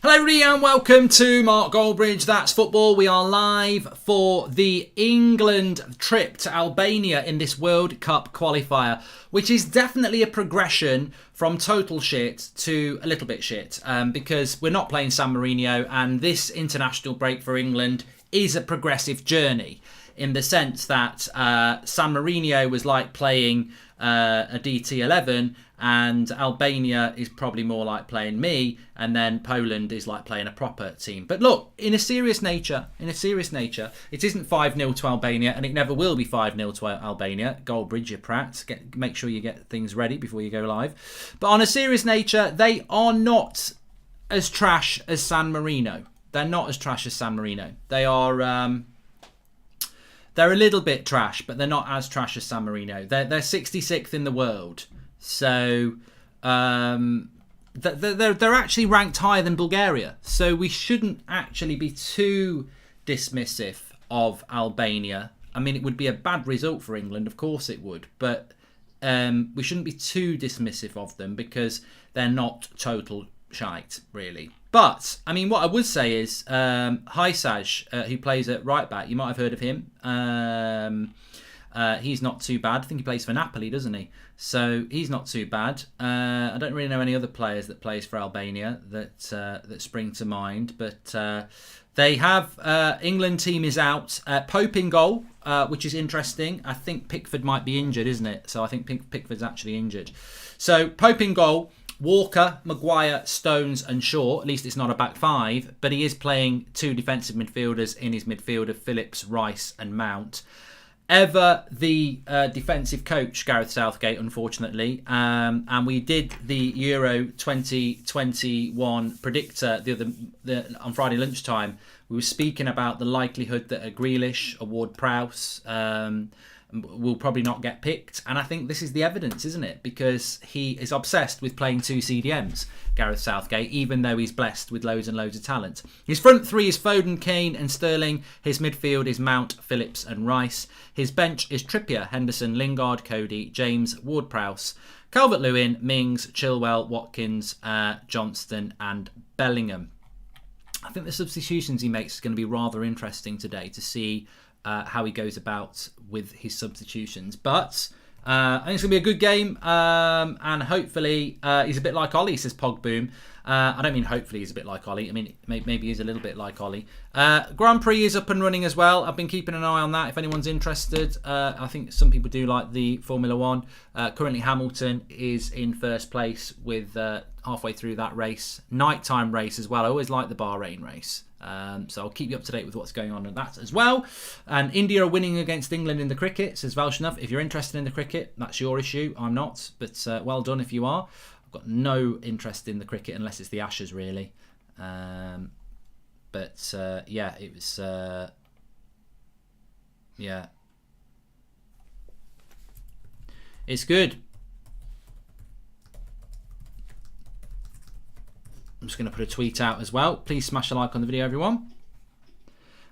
Hello everybody and welcome to Mark Goldbridge, That's Football. We are live for the England trip to Albania in this World Cup qualifier, which is definitely a progression from total shit to a little bit shit, because we're not playing San Marino, and this international break for England is a progressive journey in the sense that San Marino was like playing a DT11, and Albania is probably more like playing me, and then Poland is like playing a proper team. But look, in a serious nature, it isn't 5-0 to Albania, and it never will be 5-0 to Albania. Goldbridge, you prat. Make sure you get things ready before you go live. But on a serious nature, they are not as trash as San Marino. They're not as trash as San Marino. They are... They're a little bit trash, but they're not as trash as San Marino. They're 66th in the world. So they're actually ranked higher than Bulgaria. So we shouldn't actually be too dismissive of Albania. I mean, it would be a bad result for England, of course it would. But we shouldn't be too dismissive of them because they're not total shite, really. But, I mean, what I would say is, Hysaj, who plays at right back, you might have heard of him. He's not too bad. I think he plays for Napoli, doesn't he? So he's not too bad. I don't really know any other players that plays for Albania that spring to mind. But they have, England team is out. Pope in goal, which is interesting. I think Pickford might be injured, isn't it? So I think Pickford's actually injured. So Pope in goal. Walker, Maguire, Stones and Shaw. At least it's not a back five, but he is playing two defensive midfielders in his midfield of Phillips, Rice and Mount. Ever the defensive coach, Gareth Southgate, unfortunately. And we did the Euro 2021 predictor on Friday lunchtime. We were speaking about the likelihood that a Grealish, a Ward-Prowse, will probably not get picked, and I think this is the evidence, isn't it? Because he is obsessed with playing two CDMs, Gareth Southgate, even though he's blessed with loads and loads of talent. His front three is Foden, Kane and Sterling. His midfield is Mount, Phillips and Rice. His bench is Trippier, Henderson, Lingard, Cody, James, Ward-Prowse, Calvert-Lewin, Mings, Chilwell, Watkins, Johnston and Bellingham. I think the substitutions he makes is going to be rather interesting today to see how he goes about with his substitutions. But I think it's going to be a good game, and hopefully he's a bit like Ollie, says Pogboom. I don't mean hopefully he's a bit like Ollie. I mean, maybe he's a little bit like Ollie. Grand Prix is up and running as well. I've been keeping an eye on that if anyone's interested. I think some people do like the Formula One. Currently Hamilton is in first place with halfway through that race. Nighttime race as well. I always like the Bahrain race. So I'll keep you up to date with what's going on in that as well. And India are winning against England in the cricket, says Valshnav. If you're interested in the cricket, that's your issue. I'm not, but well done if you are. I've got no interest in the cricket unless it's the Ashes, really. But yeah, it was... yeah. It's good. I'm just going to put a tweet out as well. Please smash a like on the video, everyone.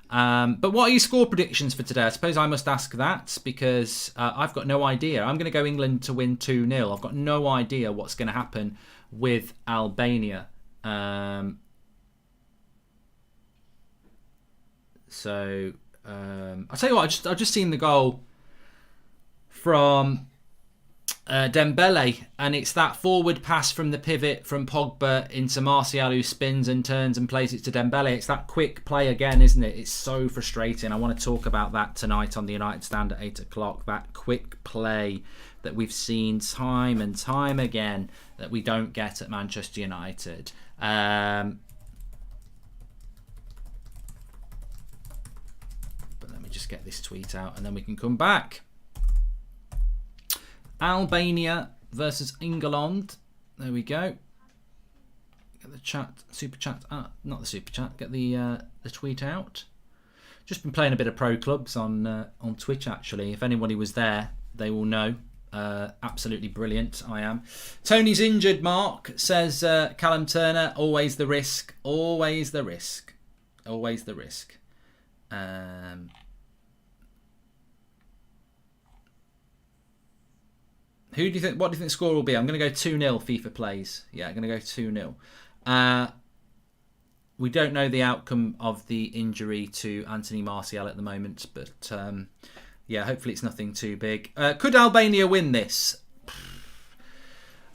But what are your score predictions for today? I suppose I must ask that because I've got no idea. I'm going to go England to win 2-0. I've got no idea what's going to happen with Albania. So I'll tell you what. I've just seen the goal from Dembele, and it's that forward pass from the pivot from Pogba into Martial, who spins and turns and plays it to Dembele. It's that quick play again, isn't it? It's so frustrating. I want to talk about that tonight on the United Stand at 8 o'clock. That quick play that we've seen time and time again that we don't get at Manchester United. But let me just get this tweet out and then we can come back. Albania versus England. There we go. Get the chat, super chat. Not the super chat. Get the tweet out. Just been playing a bit of pro clubs on Twitch. Actually, if anybody was there, they will know. Absolutely brilliant. I am. Tony's injured. Mark says Callum Turner. Always the risk. Always the risk. Always the risk. Who do you think? What do you think the score will be? I'm going to go 2-0 FIFA plays. Yeah, I'm going to go 2-0. We don't know the outcome of the injury to Anthony Martial at the moment, but yeah, hopefully it's nothing too big. Could Albania win this?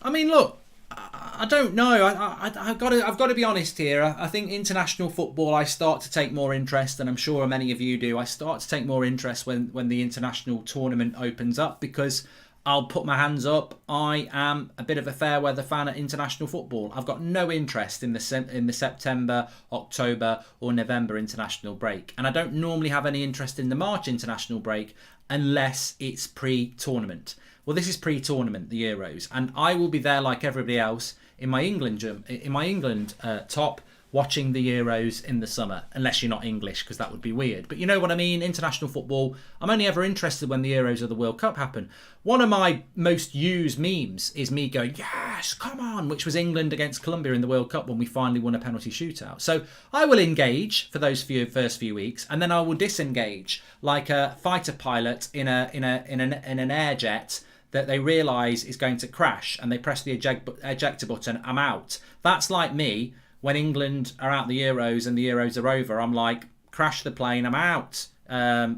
I mean, look, I don't know. I've got to be honest here. I think international football, I start to take more interest, and I'm sure many of you do. I start to take more interest when the international tournament opens up, because I'll put my hands up. I am a bit of a fair weather fan at international football. I've got no interest in the September, October or November international break. And I don't normally have any interest in the March international break unless it's pre-tournament. Well, this is pre-tournament, the Euros. And I will be there like everybody else in my England top, watching the Euros in the summer, unless you're not English, because that would be weird. But you know what I mean? International football, I'm only ever interested when the Euros or the World Cup happen. One of my most used memes is me going, yes, come on, which was England against Colombia in the World Cup when we finally won a penalty shootout. So I will engage for those first few weeks, and then I will disengage like a fighter pilot in an air jet that they realise is going to crash, and they press the ejector button. I'm out. That's like me. When England are out the Euros and the Euros are over, I'm like, crash the plane, I'm out.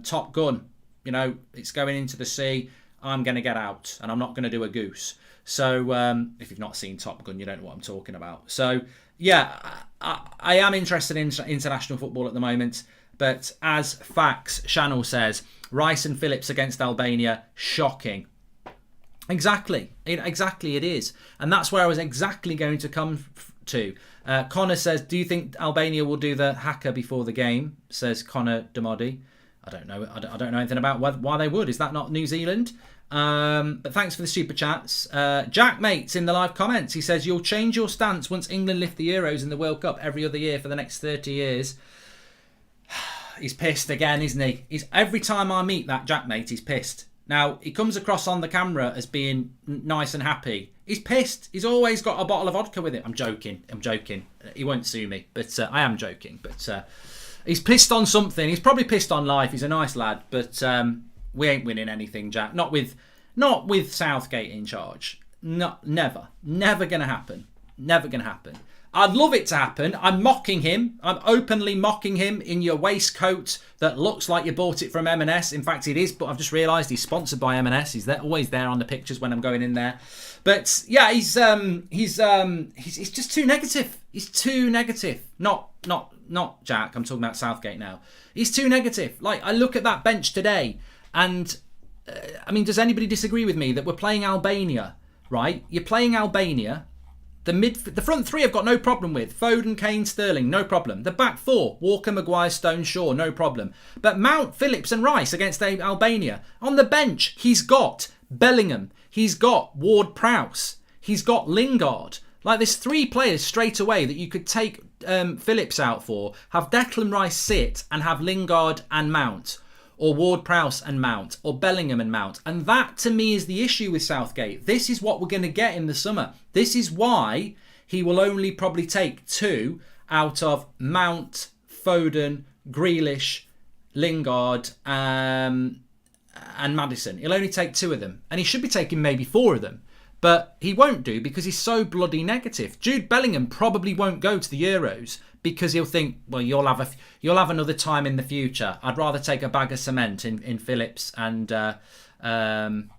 Top Gun, you know, it's going into the sea. I'm going to get out, and I'm not going to do a goose. So if you've not seen Top Gun, you don't know what I'm talking about. So yeah, I am interested in international football at the moment. But as Facts Channel says, Rice and Phillips against Albania, shocking. Exactly it is. And that's where I was exactly going to come to. Connor says, do you think Albania will do the haka before the game? Says Connor Damodi. I don't know. I don't know anything about why they would. Is that not New Zealand? But thanks for the super chats. Jack Mates in the live comments. He says, you'll change your stance once England lift the Euros and the World Cup every other year for the next 30 years. He's pissed again, isn't he? Every time I meet that Jack Mate, he's pissed. Now, he comes across on the camera as being nice and happy. He's pissed. He's always got a bottle of vodka with him. I'm joking. He won't sue me, but I am joking. But he's pissed on something. He's probably pissed on life. He's a nice lad, but we ain't winning anything, Jack. Not with Southgate in charge. Never going to happen. Never going to happen. I'd love it to happen. I'm mocking him. I'm openly mocking him in your waistcoat that looks like you bought it from M&S. In fact, it is, but I've just realised he's sponsored by M&S. He's always there on the pictures when I'm going in there. But yeah, he's just too negative. He's too negative. Not Jack. I'm talking about Southgate now. He's too negative. Like, I look at that bench today, and I mean, does anybody disagree with me that we're playing Albania? Right? You're playing Albania. The front three I've got no problem with. Foden, Kane, Sterling, no problem. The back four, Walker, Maguire, Stone, Shaw, no problem. But Mount, Phillips and Rice against Albania. On the bench, he's got Bellingham. He's got Ward-Prowse. He's got Lingard. Like, there's three players straight away that you could take Phillips out for, have Declan Rice sit and have Lingard and Mount. Or Ward-Prowse and Mount, or Bellingham and Mount. And that, to me, is the issue with Southgate. This is what we're going to get in the summer. This is why he will only probably take two out of Mount, Foden, Grealish, Lingard, and Maddison. He'll only take two of them. And he should be taking maybe four of them. But he won't do because he's so bloody negative. Jude Bellingham probably won't go to the Euros because he'll think, well, you'll have another time in the future. I'd rather take a bag of cement in Phillips and Declan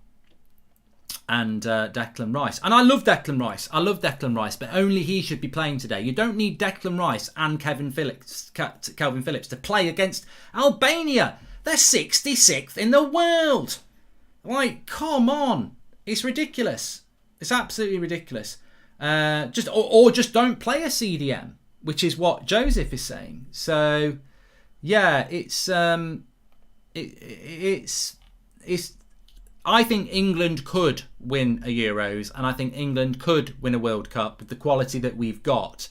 Rice. And I love Declan Rice. But only he should be playing today. You don't need Declan Rice and Kelvin Phillips to play against Albania. They're 66th in the world. Like, come on. It's ridiculous. It's absolutely ridiculous. Just don't play a CDM, which is what Joseph is saying. So, yeah, it's. I think England could win a Euros, and I think England could win a World Cup with the quality that we've got.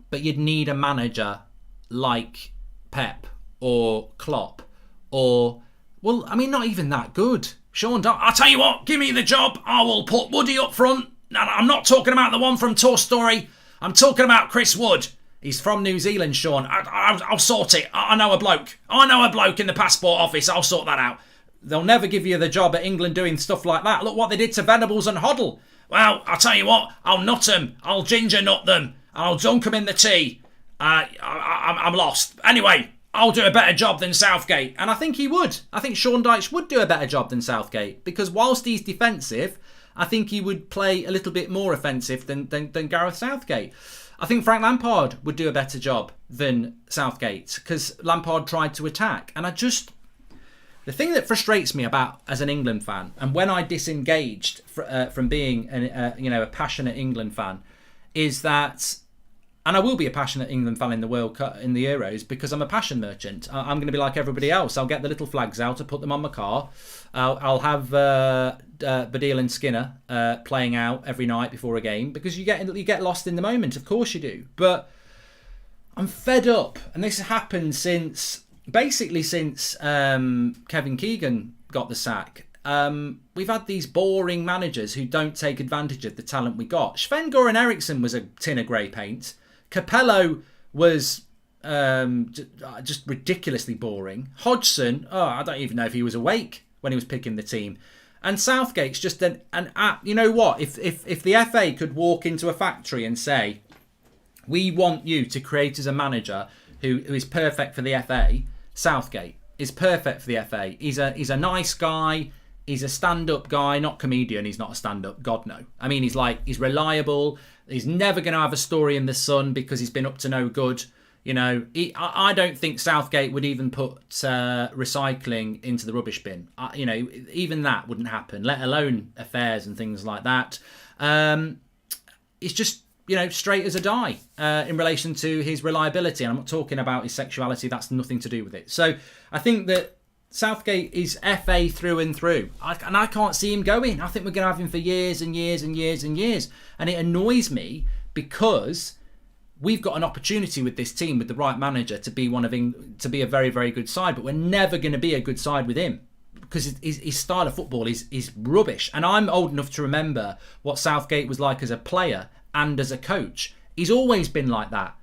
But you'd need a manager like Pep or Klopp or, well, I mean, not even that good. Sean, I'll tell you what, give me the job. I will put Woody up front. And I'm not talking about the one from Toy Story. I'm talking about Chris Wood. He's from New Zealand, Sean. I'll sort it. I know a bloke. In the passport office. I'll sort that out. They'll never give you the job at England doing stuff like that. Look what they did to Venables and Hoddle. Well, I'll tell you what, I'll nut them. I'll ginger nut them. I'll dunk them in the tea. I'm lost. Anyway, I'll do a better job than Southgate. And I think he would. I think Sean Dyche would do a better job than Southgate. Because whilst he's defensive, I think he would play a little bit more offensive than Gareth Southgate. I think Frank Lampard would do a better job than Southgate. Because Lampard tried to attack. And the thing that frustrates me about as an England fan, and when I disengaged from being a passionate England fan, is that, and I will be a passionate England fan in the World Cup, in the Euros, because I'm a passion merchant. I'm going to be like everybody else. I'll get the little flags out, I'll put them on my car. I'll have Badil and Skinner playing out every night before a game, because you get lost in the moment. Of course you do. But I'm fed up, and this has happened since Kevin Keegan got the sack. We've had these boring managers who don't take advantage of the talent we got. Sven-Goran Eriksson was a tin of grey paint. Capello was just ridiculously boring. Hodgson, I don't even know if he was awake when he was picking the team. And Southgate's just an you know what? If the FA could walk into a factory and say, we want you to create as a manager who is perfect for the FA, Southgate is perfect for the FA. He's a nice guy. He's a stand-up guy, not comedian. He's not a stand-up. God, no. I mean, he's reliable. He's never going to have a story in the Sun because he's been up to no good. You know, I don't think Southgate would even put recycling into the rubbish bin. Even that wouldn't happen, let alone affairs and things like that. It's just, straight as a die in relation to his reliability. And I'm not talking about his sexuality. That's nothing to do with it. So I think that Southgate is FA through and through. And I can't see him going. I think we're going to have him for years and years and years and years. And it annoys me because we've got an opportunity with this team, with the right manager, to be to be a very, very good side. But we're never going to be a good side with him because his style of football is rubbish. And I'm old enough to remember what Southgate was like as a player and as a coach. He's always been like that.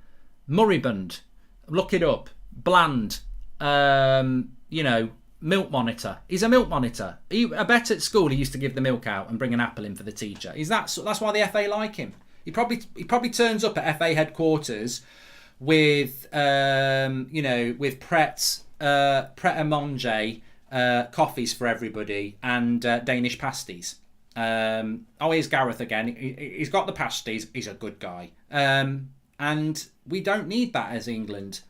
Moribund. Look it up. Bland. Milk monitor. He's a milk monitor. I bet at school he used to give the milk out and bring an apple in for the teacher. That's why the FA like him. He probably turns up at FA headquarters with with Pret-a-Manger coffees for everybody and Danish pasties. Here's Gareth again. He's got the pasties. He's a good guy. And we don't need that as England.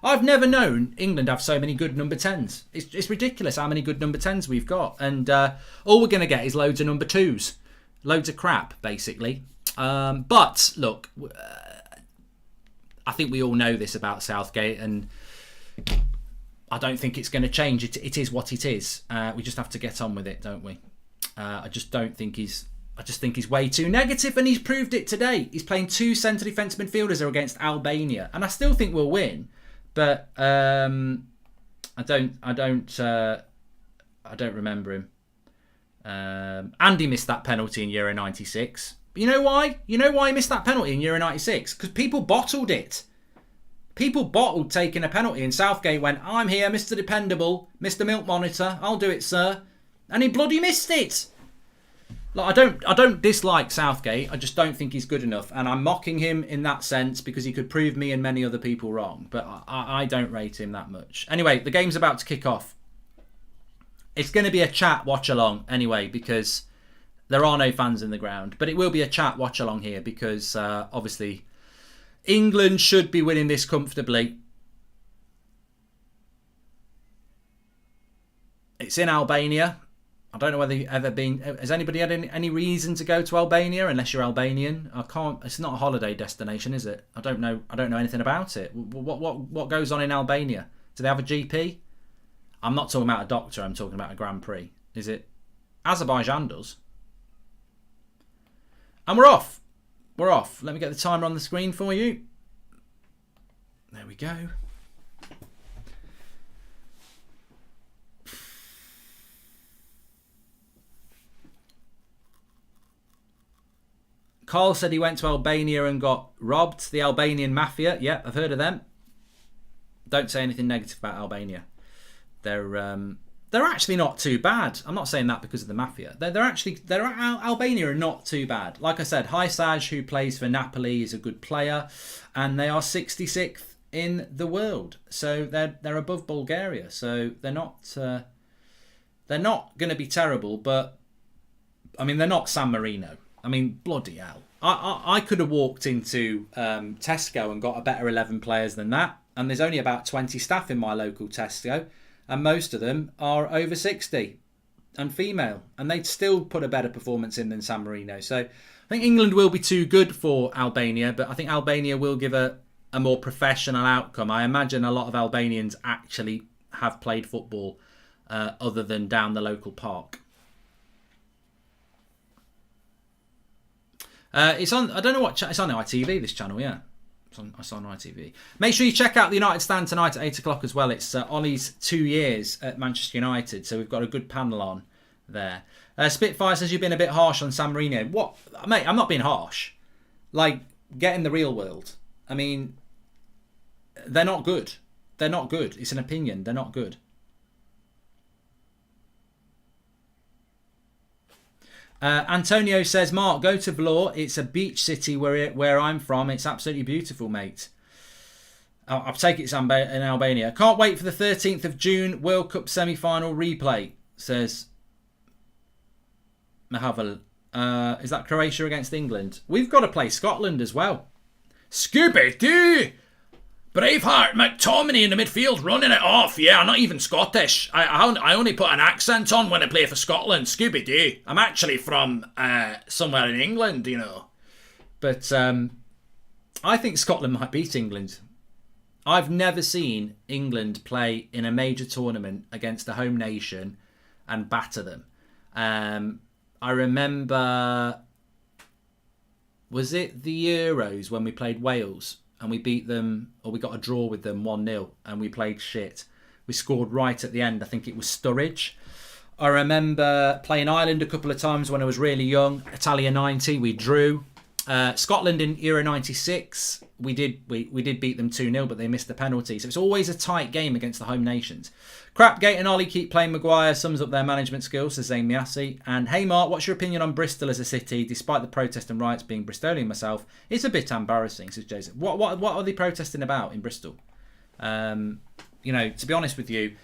I've never known England have so many good number 10s. It's ridiculous how many good number 10s we've got. And all we're going to get is loads of number 2s. Loads of crap, basically. But, look, I think we all know this about Southgate, and I don't think it's going to change. It is what it is. We just have to get on with it, don't we? I just think he's way too negative, and he's proved it today. He's playing 2 centre defence midfielders against Albania, and I still think we'll win. But I don't remember him. Andy missed that penalty in Euro '96. But you know why? You know why he missed that penalty in Euro '96? Because people bottled it. People bottled taking a penalty, and Southgate went, "I'm here, Mr. Dependable, Mr. Milk Monitor. I'll do it, sir." And he bloody missed it. Like, I don't dislike Southgate. I just don't think he's good enough, and I'm mocking him in that sense because he could prove me and many other people wrong. But I don't rate him that much. Anyway, the game's about to kick off. It's going to be a chat watch along anyway because there are no fans in the ground. But it will be a chat watch along here because obviously England should be winning this comfortably. It's in Albania. I don't know whether you've ever been. Has anybody had any reason to go to Albania? Unless you're Albanian, I can't. It's not a holiday destination, is it? I don't know anything about it. What goes on in Albania? Do they have a GP? I'm not talking about a doctor. I'm talking about a Grand Prix. Is it? Azerbaijan does. And we're off. We're off. Let me get the timer on the screen for you. There we go. Carl said he went to Albania and got robbed. The Albanian mafia. Yep, I've heard of them. Don't say anything negative about Albania. They're they're actually not too bad. I'm not saying that because of the mafia. Albania are not too bad. Like I said, Hysaj, who plays for Napoli, is a good player, and they are 66th in the world. So they're above Bulgaria. So they're not going to be terrible, but I mean they're not San Marino. I mean, bloody hell. I could have walked into Tesco and got a better 11 players than that, and there's only about 20 staff in my local Tesco, and most of them are over 60 and female, and they'd still put a better performance in than San Marino. So I think England will be too good for Albania, but I think Albania will give a more professional outcome. I imagine a lot of Albanians actually have played football other than down the local park. It's on. I don't know what. It's on ITV. This channel, yeah. It's on ITV. Make sure you check out the United Stand tonight at 8 o'clock as well. It's Ollie's 2 years at Manchester United, so we've got a good panel on there. Spitfire says you've been a bit harsh on San Marino. What, mate? I'm not being harsh. Like, get in the real world. I mean, they're not good. They're not good. It's an opinion. They're not good. Antonio says, Mark, go to Vlor. It's a beach city where I'm from. It's absolutely beautiful, mate. I'll take it in Albania. Can't wait for the 13th of June World Cup semi-final replay, says Mahaval. Is that Croatia against England? We've got to play Scotland as well. Scooby-Doo! Braveheart McTominay in the midfield running it off. Yeah, I'm not even Scottish. I only put an accent on when I play for Scotland. Scooby-Doo. I'm actually from somewhere in England, you know. But I think Scotland might beat England. I've never seen England play in a major tournament against a home nation and batter them. I remember, was it the Euros when we played Wales? And we beat them, or we got a draw with them 1-0, and we played shit. We scored right at the end. I think it was Sturridge. I remember playing Ireland a couple of times when I was really young. Italia 90, we drew. Scotland in Euro 96, we did beat them 2-0, but they missed the penalty. So it's always a tight game against the home nations. Crapgate and Ollie keep playing Maguire, sums up their management skills, says Zayn Miassi. And hey Mark, what's your opinion on Bristol as a city? Despite the protest and riots, being Bristolian myself, it's a bit embarrassing, says Joseph. What are they protesting about in Bristol? You know, to be honest with you,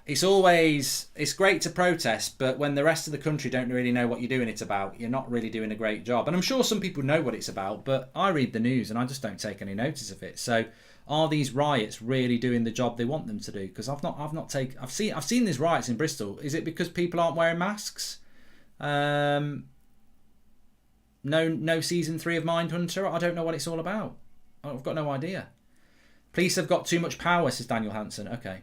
it's great to protest, but when the rest of the country don't really know what you're doing it about, you're not really doing a great job. And I'm sure some people know what it's about, but I read the news and I just don't take any notice of it. So are these riots really doing the job they want them to do? Because I've seen these riots in Bristol. Is it because people aren't wearing masks? No season 3 of Mindhunter. I don't know what it's all about. I've got no idea. Police have got too much power, says Daniel Hansen. Okay.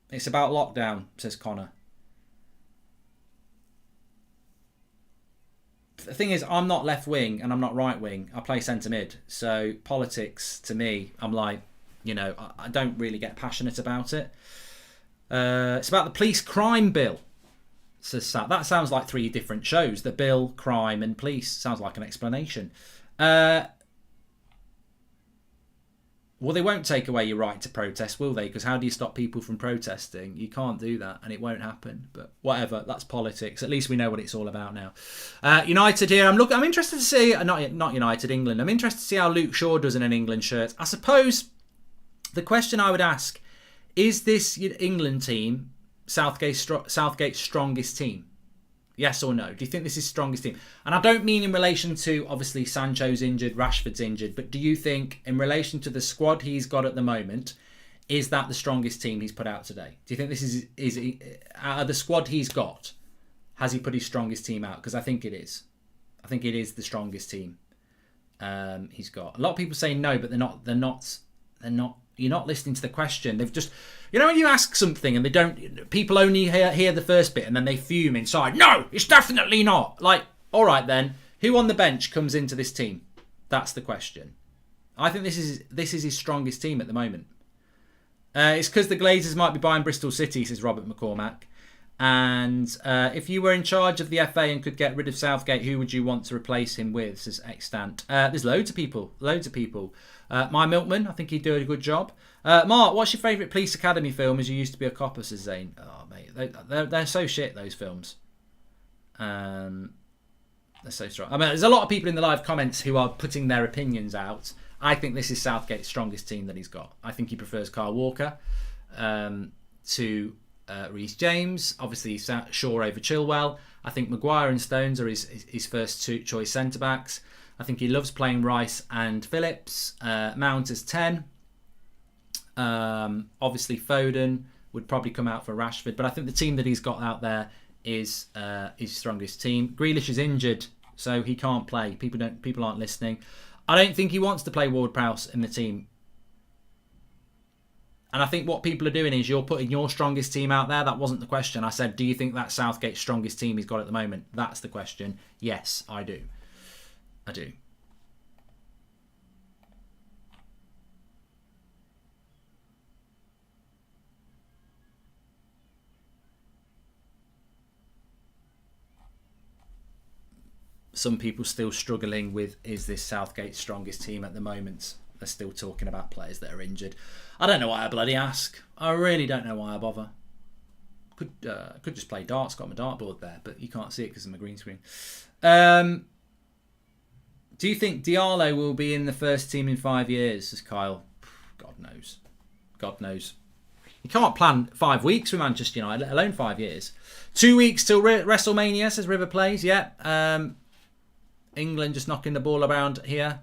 It's about lockdown, says Connor. The thing is, I'm not left wing and I'm not right wing. I play centre mid. So politics, to me, I'm like, you know, I don't really get passionate about it. It's about the police crime bill, says Sat. That sounds like 3 different shows. The bill, crime and police. Sounds like an explanation. Well, they won't take away your right to protest, will they? Because how do you stop people from protesting? You can't do that, and it won't happen. But whatever, that's politics. At least we know what it's all about now. United here. I'm interested to see, not United, England. I'm interested to see how Luke Shaw does in an England shirt. I suppose the question I would ask, is this England team Southgate's strongest team? Yes or no? Do you think this is his strongest team? And I don't mean in relation to, obviously, Sancho's injured, Rashford's injured, but do you think in relation to the squad he's got at the moment, is that the strongest team he's put out today? Do you think this is out of the squad he's got, has he put his strongest team out? Because I think it is. I think it is the strongest team he's got. A lot of people say no, but they're not. You're not listening to the question. They've just, you know, when you ask something and they don't, people only hear the first bit and then they fume inside. No, it's definitely not. Like, all right then, who on the bench comes into this team? That's the question. I think this is his strongest team at the moment. It's because the Glazers might be buying Bristol City, says Robert McCormack. And if you were in charge of the FA and could get rid of Southgate, who would you want to replace him with? Says Extant. There's loads of people. My Milkman, I think he'd do a good job. Mark, what's your favourite Police Academy film as you used to be a copper, says Zane? Oh, mate, they're so shit, those films. They're so strong. I mean, there's a lot of people in the live comments who are putting their opinions out. I think this is Southgate's strongest team that he's got. I think he prefers Kyle Walker to Reece James. Obviously, Shaw over Chilwell. I think Maguire and Stones are his first two choice centre-backs. I think he loves playing Rice and Phillips. Mount as 10. Obviously, Foden would probably come out for Rashford. But I think the team that he's got out there is his strongest team. Grealish is injured, so he can't play. People aren't listening. I don't think he wants to play Ward-Prowse in the team. And I think what people are doing is you're putting your strongest team out there. That wasn't the question. I said, do you think that's Southgate's strongest team he's got at the moment? That's the question. Yes, I do. I do. Some people still struggling with, is this Southgate's strongest team at the moment? They're still talking about players that are injured. I don't know why I bloody ask. I really don't know why I bother. Could just play darts. Got my dartboard there, but you can't see it because of my green screen. Do you think Diallo will be in the first team in 5 years? Says Kyle. God knows. God knows. You can't plan 5 weeks with Manchester United, let alone 5 years. 2 weeks till WrestleMania, says River Plays. Yeah. England just knocking the ball around here.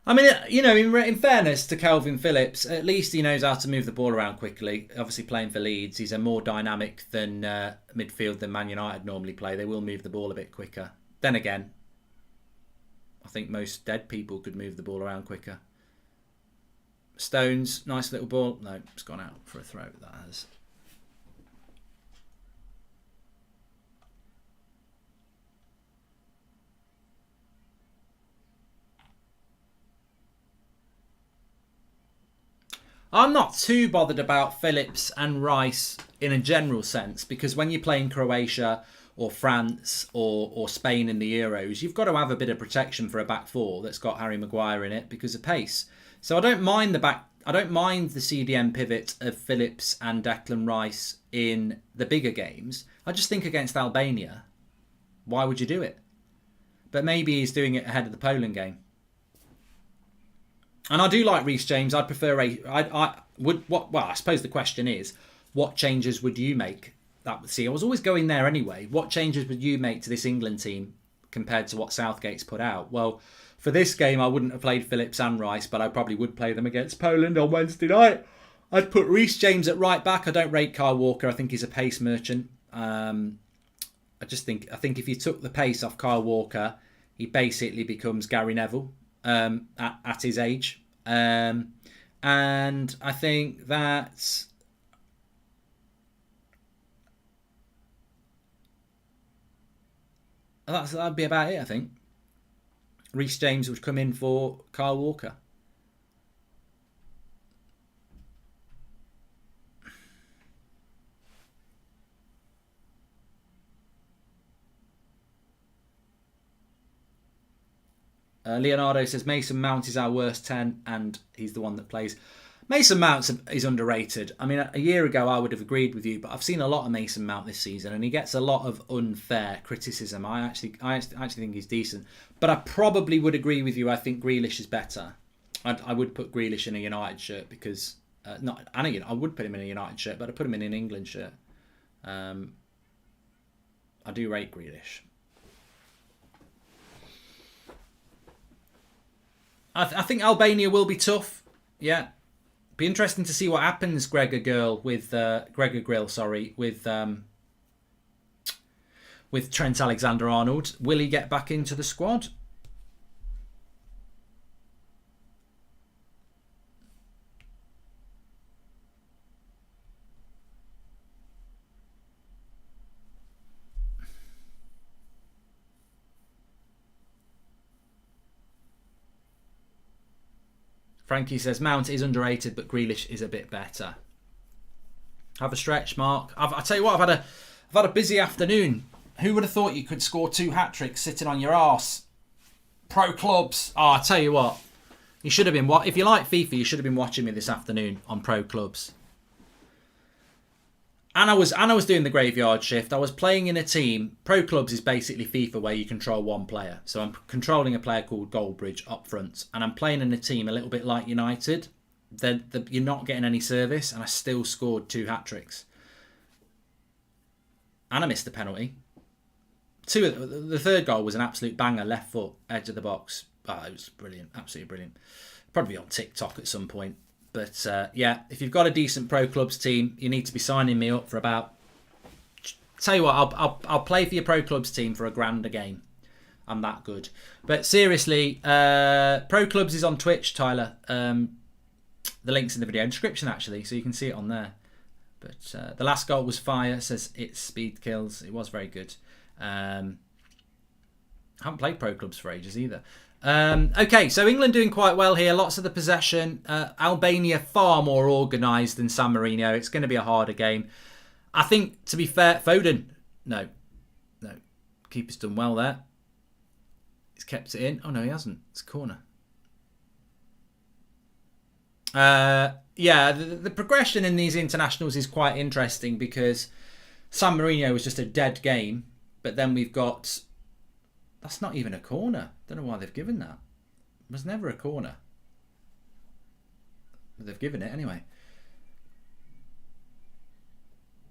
I mean, you know, in fairness to Calvin Phillips, at least he knows how to move the ball around quickly. Obviously, playing for Leeds, he's a more dynamic than midfield than Man United normally play. They will move the ball a bit quicker. Then again, I think most dead people could move the ball around quicker. Stones, nice little ball. No, it's gone out for a throw. That has. I'm not too bothered about Phillips and Rice in a general sense, because when you're playing Croatia or France or Spain in the Euros, you've got to have a bit of protection for a back four that's got Harry Maguire in it because of pace. So I don't mind the CDM pivot of Phillips and Declan Rice in the bigger games. I just think against Albania, why would you do it? But maybe he's doing it ahead of the Poland game. And I do like Reece James. I'd prefer I suppose the question is, what changes would you make? I was always going there anyway. What changes would you make to this England team compared to what Southgate's put out? Well, for this game, I wouldn't have played Phillips and Rice, but I probably would play them against Poland on Wednesday night. I'd put Reece James at right back. I don't rate Kyle Walker. I think he's a pace merchant. I think if you took the pace off Kyle Walker, he basically becomes Gary Neville. At his age, and I think that'd be about it. I think Reece James would come in for Kyle Walker. Leonardo says Mason Mount is our worst 10 and he's the one that plays. Mason Mount is underrated. I mean, a year ago I would have agreed with you, but I've seen a lot of Mason Mount this season and he gets a lot of unfair criticism. I actually think he's decent. But I probably would agree with you. I think Grealish is better. I would put Grealish in a United shirt because... I would put him in a United shirt, but I'd put him in an England shirt. I do rate Grealish. I think Albania will be tough. Yeah, be interesting to see what happens. Gregor Grill with Trent Alexander-Arnold. Will he get back into the squad? Frankie says Mount is underrated, but Grealish is a bit better. Have a stretch, Mark. I tell you what, I've had a busy afternoon. Who would have thought you could score 2 hat-tricks sitting on your arse? Pro clubs. Oh, I tell you what. You should have been. If you like FIFA, you should have been watching me this afternoon on Pro Clubs. And I was doing the graveyard shift. I was playing in a team. Pro Clubs is basically FIFA where you control one player. So I'm controlling a player called Goldbridge up front. And I'm playing in a team a little bit like United. You're not getting any service. And I still scored 2 hat-tricks. And I missed the penalty. The third goal was an absolute banger, left foot, edge of the box. Oh, it was brilliant. Absolutely brilliant. Probably on TikTok at some point. But yeah, if you've got a decent Pro Clubs team, you need to be signing me up for about... Tell you what, I'll play for your Pro Clubs team for £1,000 a game. I'm that good. But seriously, Pro Clubs is on Twitch, Tyler. The link's in the video description, actually, so you can see it on there. But the last goal was fire, says it's speed kills. It was very good. I haven't played Pro Clubs for ages either. Okay, so England doing quite well here. Lots of the possession. Albania far more organised than San Marino. It's going to be a harder game. I think, to be fair, Foden. No. Keeper's done well there. He's kept it in. Oh, no, he hasn't. It's a corner. Yeah, the progression in these internationals is quite interesting because San Marino was just a dead game. But then we've got... That's not even a corner. Don't know why they've given that. It was never a corner. But they've given it anyway.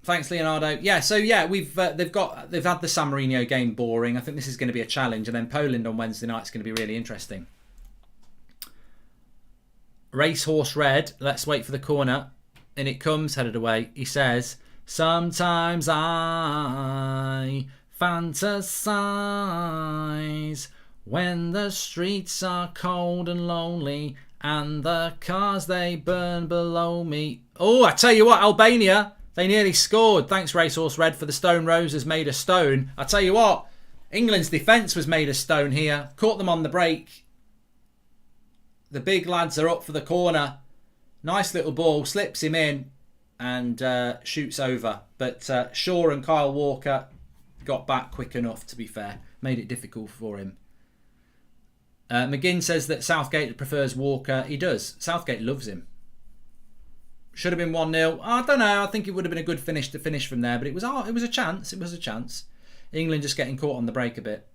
Thanks, Leonardo. Yeah, so yeah, they've had the San Marino game boring. I think this is going to be a challenge, and then Poland on Wednesday night is going to be really interesting. Racehorse Red. Let's wait for the corner, and it comes headed away. He says, "Sometimes I fantasize when the streets are cold and lonely and the cars they burn below me." Oh, I tell you what, Albania, they nearly scored. Thanks, Racehorse Red, for the Stone Roses made of stone. I tell you what, England's defence was made of stone here. Caught them on the break. The big lads are up for the corner. Nice little ball, slips him in and shoots over. But Shaw and Kyle Walker got back quick enough, to be fair. Made it difficult for him. McGinn says that Southgate prefers Walker. He does. Southgate loves him. Should have been 1-0. I don't know. I think it would have been a good finish to finish from there. But it was a chance. It was a chance. England just getting caught on the break a bit.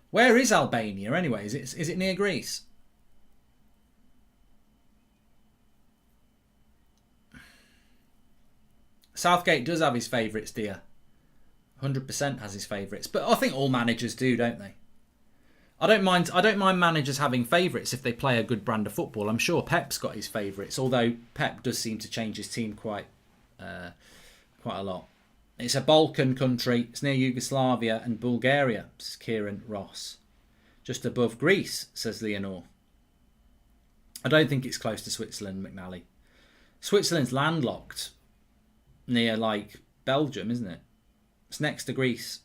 Where is Albania anyway? Is it near Greece? Southgate does have his favourites, dear. 100% has his favourites, but I think all managers do, don't they? I don't mind managers having favourites if they play a good brand of football. I'm sure Pep's got his favourites, although Pep does seem to change his team quite a lot. It's a Balkan country. It's near Yugoslavia and Bulgaria, says Kieran Ross. Just above Greece, says Leonore. I don't think it's close to Switzerland, McNally. Switzerland's landlocked near, like, Belgium, isn't it? It's next to Greece.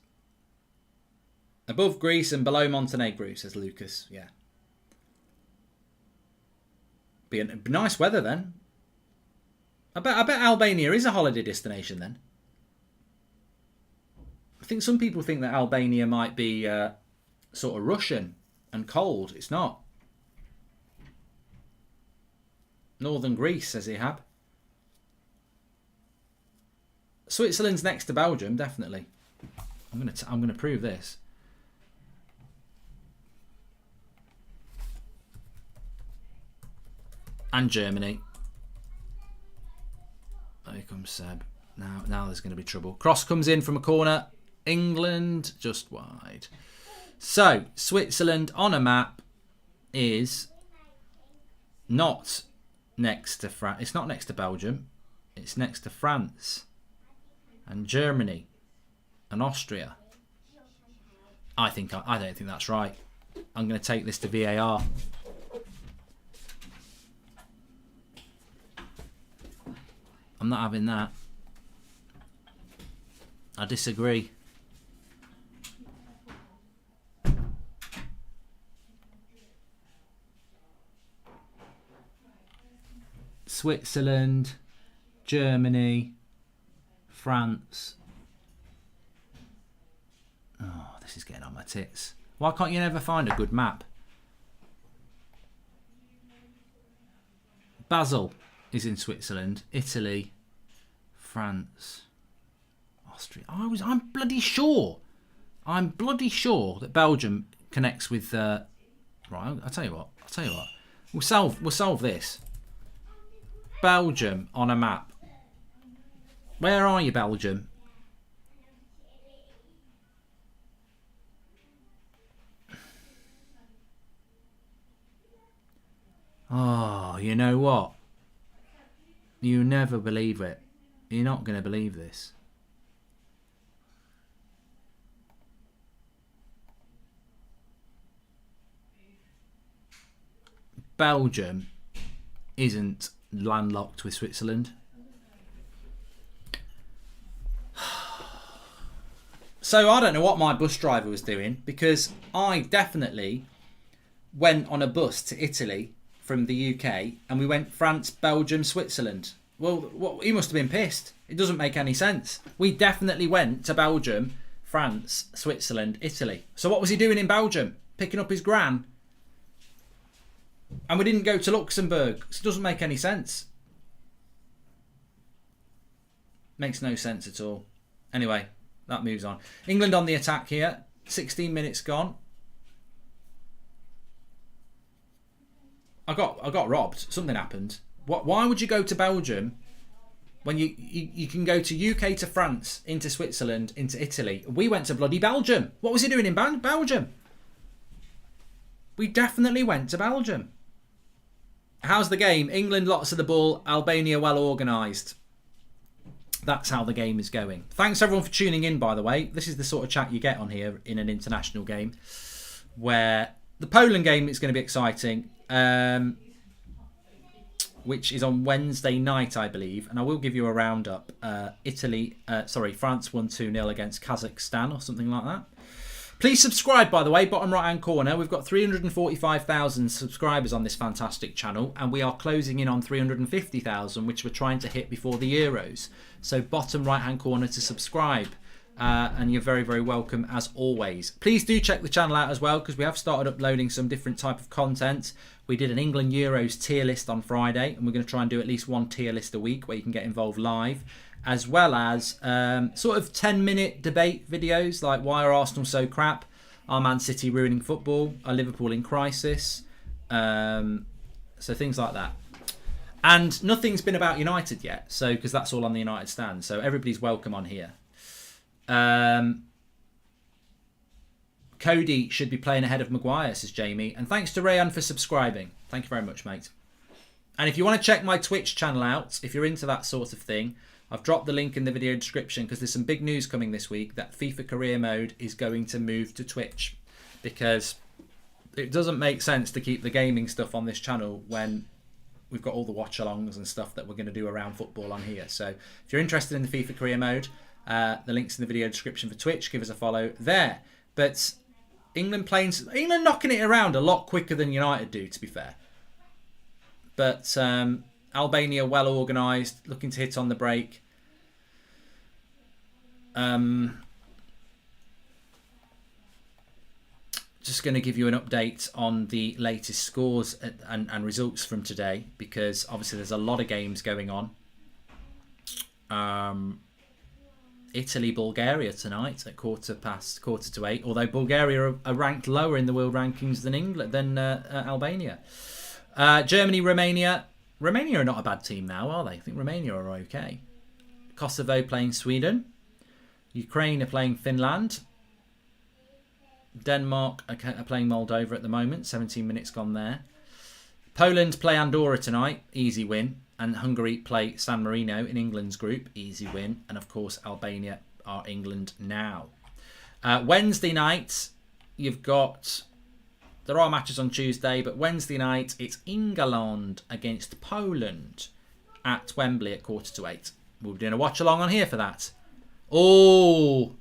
Above Greece and below Montenegro, says Lucas. Yeah. Be nice weather then. I bet Albania is a holiday destination then. I think some people think that Albania might be sort of Russian and cold. It's not. Northern Greece, says Ihab. Switzerland's next to Belgium, definitely. I'm gonna prove this. And Germany. Here comes Seb. Now there's going to be trouble. Cross comes in from a corner. England just wide. So Switzerland on a map is not next to France. It's not next to Belgium. It's next to France and Germany and Austria. I don't think that's right. I'm going to take this to VAR. I'm not having that. I disagree. Switzerland, Germany, France. Oh, this is getting on my tits. Why can't you never find a good map? Basel is in Switzerland, Italy, France, Austria. I'm bloody sure. I'm bloody sure that Belgium connects with. Right, I'll tell you what. We'll solve this. Belgium on a map. Where are you, Belgium? Oh, you know what? You never believe it. You're not going to believe this. Belgium isn't landlocked with Switzerland. So I don't know what my bus driver was doing, because I definitely went on a bus to Italy from the UK and we went France, Belgium, Switzerland. Well, he must have been pissed. It doesn't make any sense. We definitely went to Belgium, France, Switzerland, Italy. So what was he doing in Belgium? Picking up his gran? And we didn't go to Luxembourg. So it doesn't make any sense. Makes no sense at all. Anyway, that moves on. England on the attack here. 16 minutes gone. I got robbed. Something happened. Why would you go to Belgium when you can go to UK, to France, into Switzerland, into Italy? We went to bloody Belgium. What was he doing in Belgium? We definitely went to Belgium. How's the game? England lots of the ball. Albania well organised. That's how the game is going. Thanks everyone for tuning in, by the way. This is the sort of chat you get on here in an international game, where the Poland game is going to be exciting, which is on Wednesday night, I believe. And I will give you a roundup. France won 2-0 against Kazakhstan or something like that. Please subscribe, by the way, bottom right-hand corner. We've got 345,000 subscribers on this fantastic channel, and we are closing in on 350,000, which we're trying to hit before the Euros. So bottom right-hand corner to subscribe, and you're very, very welcome as always. Please do check the channel out as well, because we have started uploading some different type of content. We did an England Euros tier list on Friday, and we're going to try and do at least one tier list a week where you can get involved live, as well as sort of 10-minute debate videos like why are Arsenal so crap, are Man City ruining football, are Liverpool in crisis, so things like that. And nothing's been about United yet, so because that's all on the United stand, so everybody's welcome on here. Cody should be playing ahead of Maguire, says Jamie, and thanks to Rayan for subscribing. Thank you very much, mate. And if you want to check my Twitch channel out, if you're into that sort of thing, I've dropped the link in the video description, because there's some big news coming this week that FIFA Career Mode is going to move to Twitch, because it doesn't make sense to keep the gaming stuff on this channel when we've got all the watch-alongs and stuff that we're going to do around football on here. So if you're interested in the FIFA Career Mode, the link's in the video description for Twitch. Give us a follow there. But England knocking it around a lot quicker than United do, to be fair. But Albania well organised, looking to hit on the break. Just going to give you an update on the latest scores and results from today, because obviously there's a lot of games going on. Italy, Bulgaria tonight at 8:15, although Bulgaria are ranked lower in the world rankings than Albania. Germany, Romania. Romania are not a bad team now, are they? I think Romania are okay. Kosovo playing Sweden. Ukraine are playing Finland. Denmark are playing Moldova at the moment. 17 minutes gone there. Poland play Andorra tonight. Easy win. And Hungary play San Marino in England's group. Easy win. And of course, Albania are England now. Wednesday night, you've got... There are matches on Tuesday, but Wednesday night, it's England against Poland at Wembley at 7:45. We'll be doing a watch-along on here for that. Oh,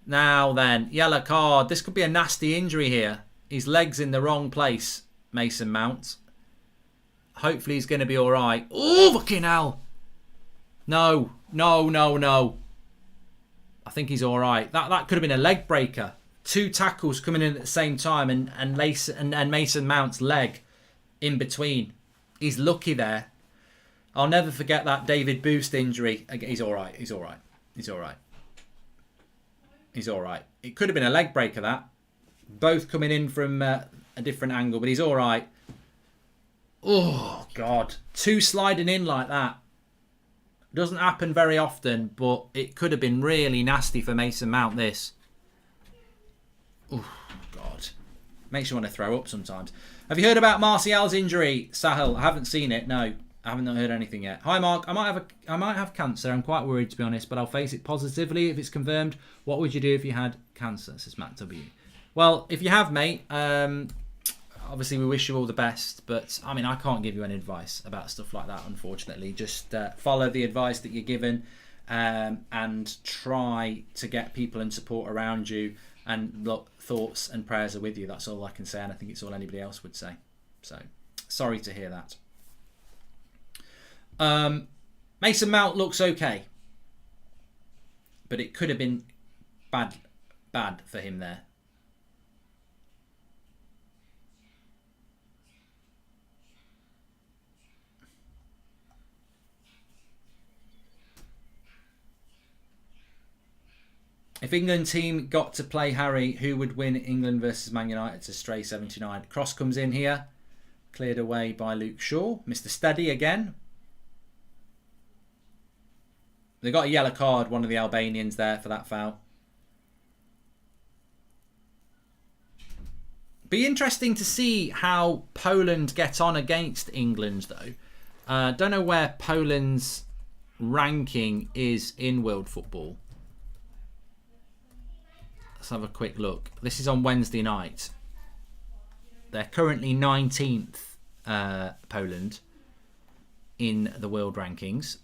now then, yellow card. This could be a nasty injury here. His leg's in the wrong place, Mason Mount. Hopefully he's going to be all right. Oh, fucking hell. No. I think he's all right. That could have been a leg breaker. 2 tackles coming in at the same time and Mason Mount's leg in between. He's lucky there. I'll never forget that David Boost injury. He's all right. He's all right. He's all right. He's all right. It could have been a leg breaker, that. Both coming in from a different angle, but he's all right. Oh, God. 2 sliding in like that. Doesn't happen very often, but it could have been really nasty for Mason Mount, this. Oh, God. Makes you want to throw up sometimes. Have you heard about Martial's injury, Sahel? I haven't seen it, no. I haven't heard anything yet. Hi, Mark. I might have cancer. I'm quite worried, to be honest, but I'll face it positively if it's confirmed. What would you do if you had cancer, says Matt W. Well, if you have, mate, obviously we wish you all the best, but I mean, I can't give you any advice about stuff like that, unfortunately. Just follow the advice that you're given and try to get people and support around you, and look, thoughts and prayers are with you. That's all I can say, and I think it's all anybody else would say. So, sorry to hear that. Mason Mount looks okay, but it could have been bad for him there. If England team got to play Harry, who would win England versus Man United to Stray 79? Cross comes in here, cleared away by Luke Shaw. Mr. Steady again. They got a yellow card, one of the Albanians there, for that foul. Be interesting to see how Poland get on against England, though. Don't know where Poland's ranking is in world football. Let's have a quick look. This is on Wednesday night. They're currently 19th, Poland, in the world rankings.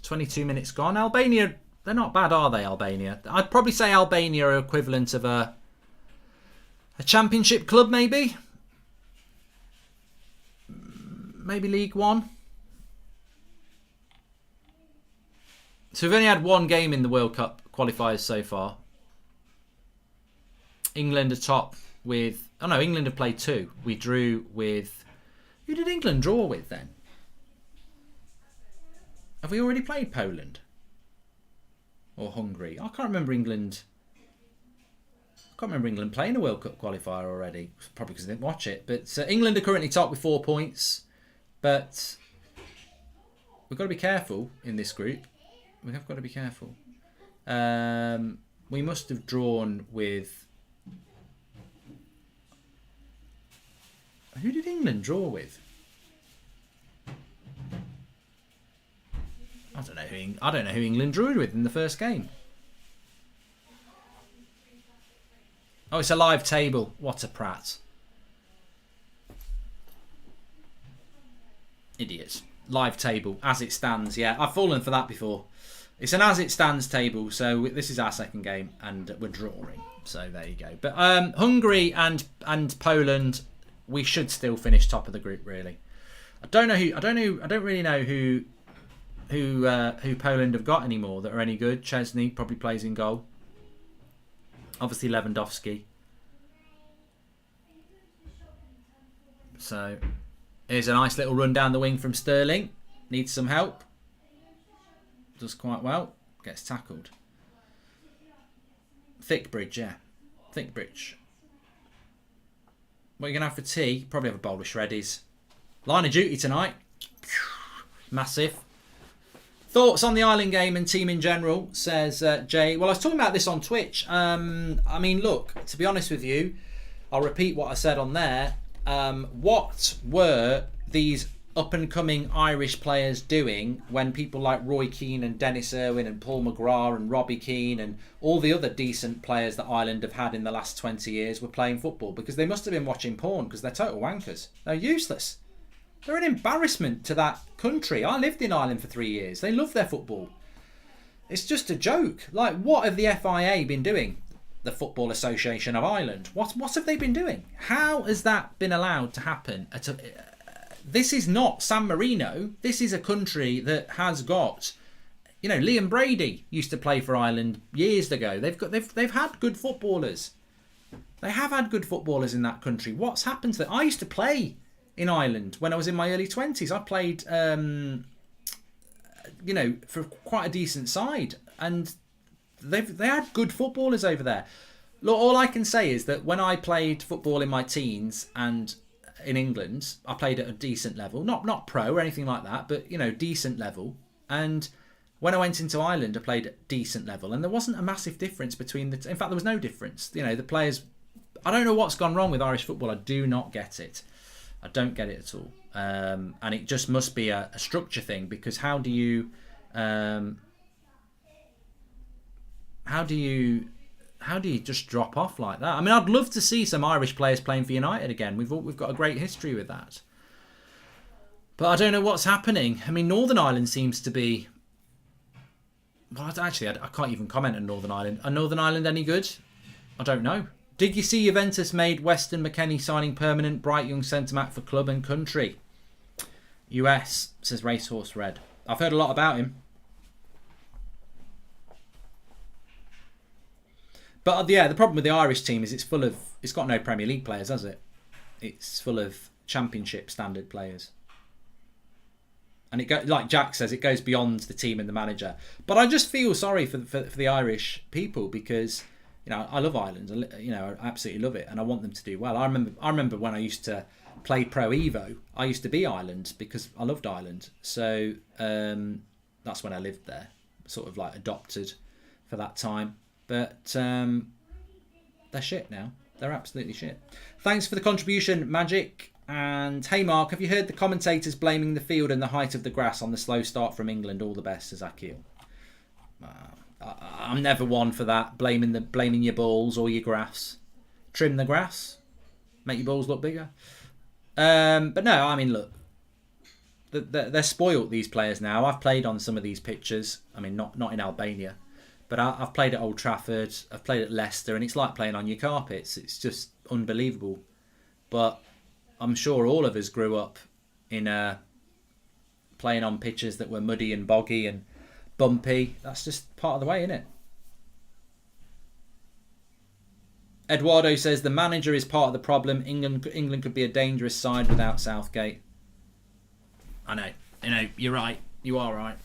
"22 minutes gone." Albania, they're not bad, are they, Albania? I'd probably say Albania are equivalent of a championship club, maybe. Maybe League One. So we've only had one game in the World Cup qualifiers so far. England are top with... Oh no, England have played 2. We drew with... Who did England draw with then? Have we already played Poland? Or Hungary? I can't remember England... playing a World Cup qualifier already. Probably because I didn't watch it. But England are currently top with 4 points. But we've got to be careful in this group. We have got to be careful. We must have drawn with... Who did England draw with? I don't know who England drew with in the first game. Oh, it's a live table. What a prat. Idiots. Live table, as it stands. Yeah, I've fallen for that before. It's an as it stands table, so this is our second game, and we're drawing. So there you go. But Hungary and Poland, we should still finish top of the group. Really, I don't really know who Poland have got anymore that are any good. Chesney probably plays in goal. Obviously Lewandowski. So here's a nice little run down the wing from Sterling. Needs some help. Does quite well. Gets tackled. Thickbridge, yeah. Thickbridge. What are you going to have for tea? Probably have a bowl of shreddies. Line of duty tonight. Massive. Thoughts on the Ireland game and team in general, says Jay. Well, I was talking about this on Twitch. I mean, look, to be honest with you, I'll repeat what I said on there. What were these up and coming Irish players doing when people like Roy Keane and Dennis Irwin and Paul McGrath and Robbie Keane and all the other decent players that Ireland have had in the last 20 years were playing football? Because they must have been watching porn, because they're total wankers. They're useless. They're an embarrassment to that country. I lived in Ireland for 3 years. They love their football. It's just a joke. Like, what have the FIA been doing? The Football Association of Ireland. What have they been doing? How has that been allowed to happen? This is not San Marino. This is a country that has got, Liam Brady used to play for Ireland years ago. They've had good footballers. They have had good footballers in that country. What's happened to them? I used to play in Ireland when I was in my early 20s. I played, for quite a decent side, and they had good footballers over there. Look, all I can say is that when I played football in my teens and in England, I played at a decent level, not pro or anything like that, but decent level. And when I went into Ireland, I played at decent level, and there wasn't a massive difference between in fact, there was no difference. The players. I don't know what's gone wrong with Irish football. I do not get it. I don't get it at all. And it just must be a structure thing, because how do you just drop off like that? I mean, I'd love to see some Irish players playing for United again. We've got a great history with that. But I don't know what's happening. I mean, Northern Ireland seems to be... Well, actually, I can't even comment on Northern Ireland. Are Northern Ireland any good? I don't know. Did you see Juventus made Weston McKennie signing permanent, bright young centre-back for club and country? US, says Racehorse Red. I've heard a lot about him. But yeah, the problem with the Irish team is it's got no Premier League players, has it? It's full of Championship standard players. And like Jack says, it goes beyond the team and the manager. But I just feel sorry for the Irish people, because I love Ireland. I absolutely love it, and I want them to do well. I remember when I used to play Pro Evo, I used to be Ireland because I loved Ireland. So that's when I lived there, sort of like adopted for that time. But they're shit now. They're absolutely shit. Thanks for the contribution, Magic. And hey, Mark, have you heard the commentators blaming the field and the height of the grass on the slow start from England? All the best, says Akil. I'm never one for that. Blaming your balls or your grass. Trim the grass. Make your balls look bigger. But no, I mean, look. They're spoilt, these players now. I've played on some of these pitches. I mean, not in Albania. But I've played at Old Trafford, I've played at Leicester, and it's like playing on your carpets. It's just unbelievable. But I'm sure all of us grew up in playing on pitches that were muddy and boggy and bumpy. That's just part of the way, isn't it? Eduardo says the manager is part of the problem. England could be a dangerous side without Southgate. I know. You're right. You are right.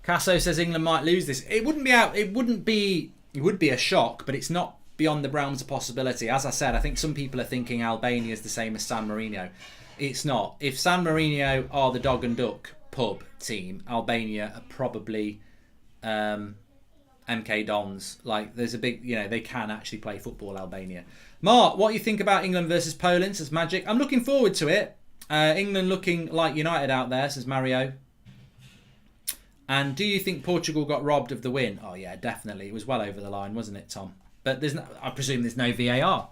Casso says England might lose this. It wouldn't be out. It would be a shock, but it's not beyond the realms of possibility. As I said, I think some people are thinking Albania is the same as San Marino. It's not. If San Marino are the dog and duck pub team, Albania are probably MK Dons. Like, there's a big, they can actually play football, Albania. Mark, what do you think about England versus Poland, says Magic? I'm looking forward to it. England looking like United out there, says Mario. And do you think Portugal got robbed of the win? Oh yeah, definitely. It was well over the line, wasn't it, Tom? But I presume there's no VAR.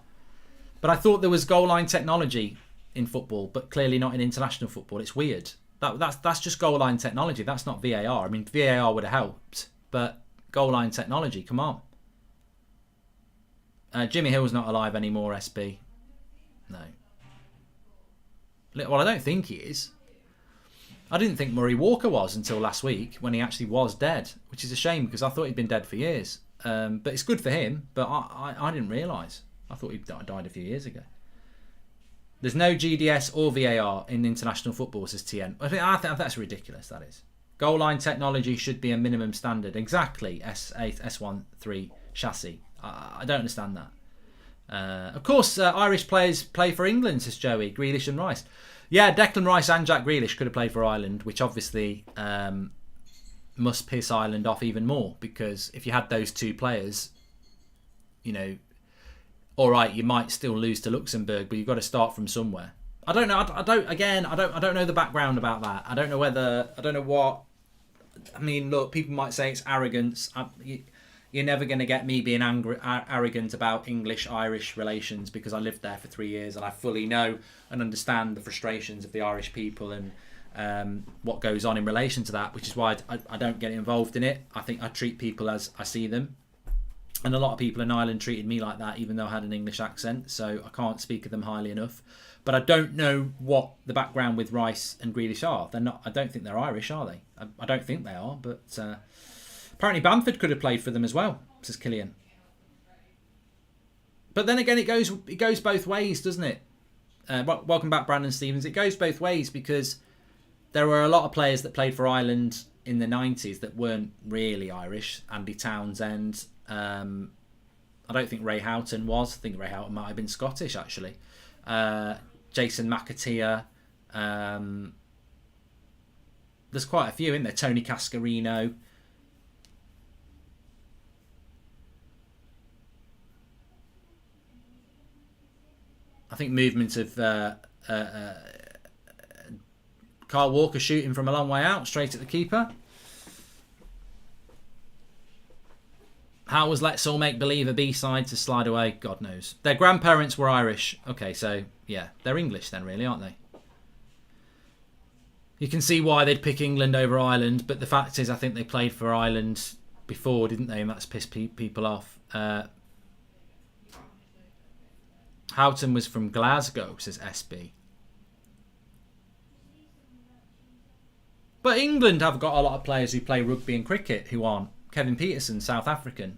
But I thought there was goal line technology in football, but clearly not in international football. It's weird. That's just goal line technology. That's not VAR. I mean, VAR would have helped, but goal line technology, come on. Jimmy Hill's not alive anymore, SB. No. Well, I don't think he is. I didn't think Murray Walker was until last week when he actually was dead, which is a shame because I thought he'd been dead for years. But it's good for him, but I didn't realise. I thought he died a few years ago. There's no GDS or VAR in international football, says TN. I think that's ridiculous, that is. Goal line technology should be a minimum standard. Exactly, S8, S13 chassis. I don't understand that. Of course, Irish players play for England, says Joey. Grealish and Rice. Yeah, Declan Rice and Jack Grealish could have played for Ireland, which obviously must piss Ireland off even more, because if you had those two players, you know, all right, you might still lose to Luxembourg, but you've got to start from somewhere. I don't know. I don't know the background about that. I don't know what. I mean, look, people might say it's arrogance. You're never going to get me being arrogant about English-Irish relations because I lived there for 3 years and I fully know and understand the frustrations of the Irish people and what goes on in relation to that, which is why I don't get involved in it. I think I treat people as I see them. And a lot of people in Ireland treated me like that, even though I had an English accent, so I can't speak of them highly enough. But I don't know what the background with Rice and Grealish are. They're not. I don't think they're Irish, are they? I don't think they are, but apparently Bamford could have played for them as well, says Killian. But then again, it goes both ways, doesn't it? Welcome back, Brandon Stevens. It goes both ways because there were a lot of players that played for Ireland in the 90s that weren't really Irish. Andy Townsend. I don't think Ray Houghton was. I think Ray Houghton might have been Scottish, actually. Jason McAteer. There's quite a few in there. Tony Cascarino. I think movement of Kyle Walker shooting from a long way out, straight at the keeper. How was Let's All Make Believe a B-side to Slide Away? God knows. Their grandparents were Irish. Okay, so, yeah, they're English then, really, aren't they? You can see why they'd pick England over Ireland, but the fact is I think they played for Ireland before, didn't they? And that's pissed people off. Houghton was from Glasgow, says SB. But England have got a lot of players who play rugby and cricket who aren't. Kevin Peterson, South African.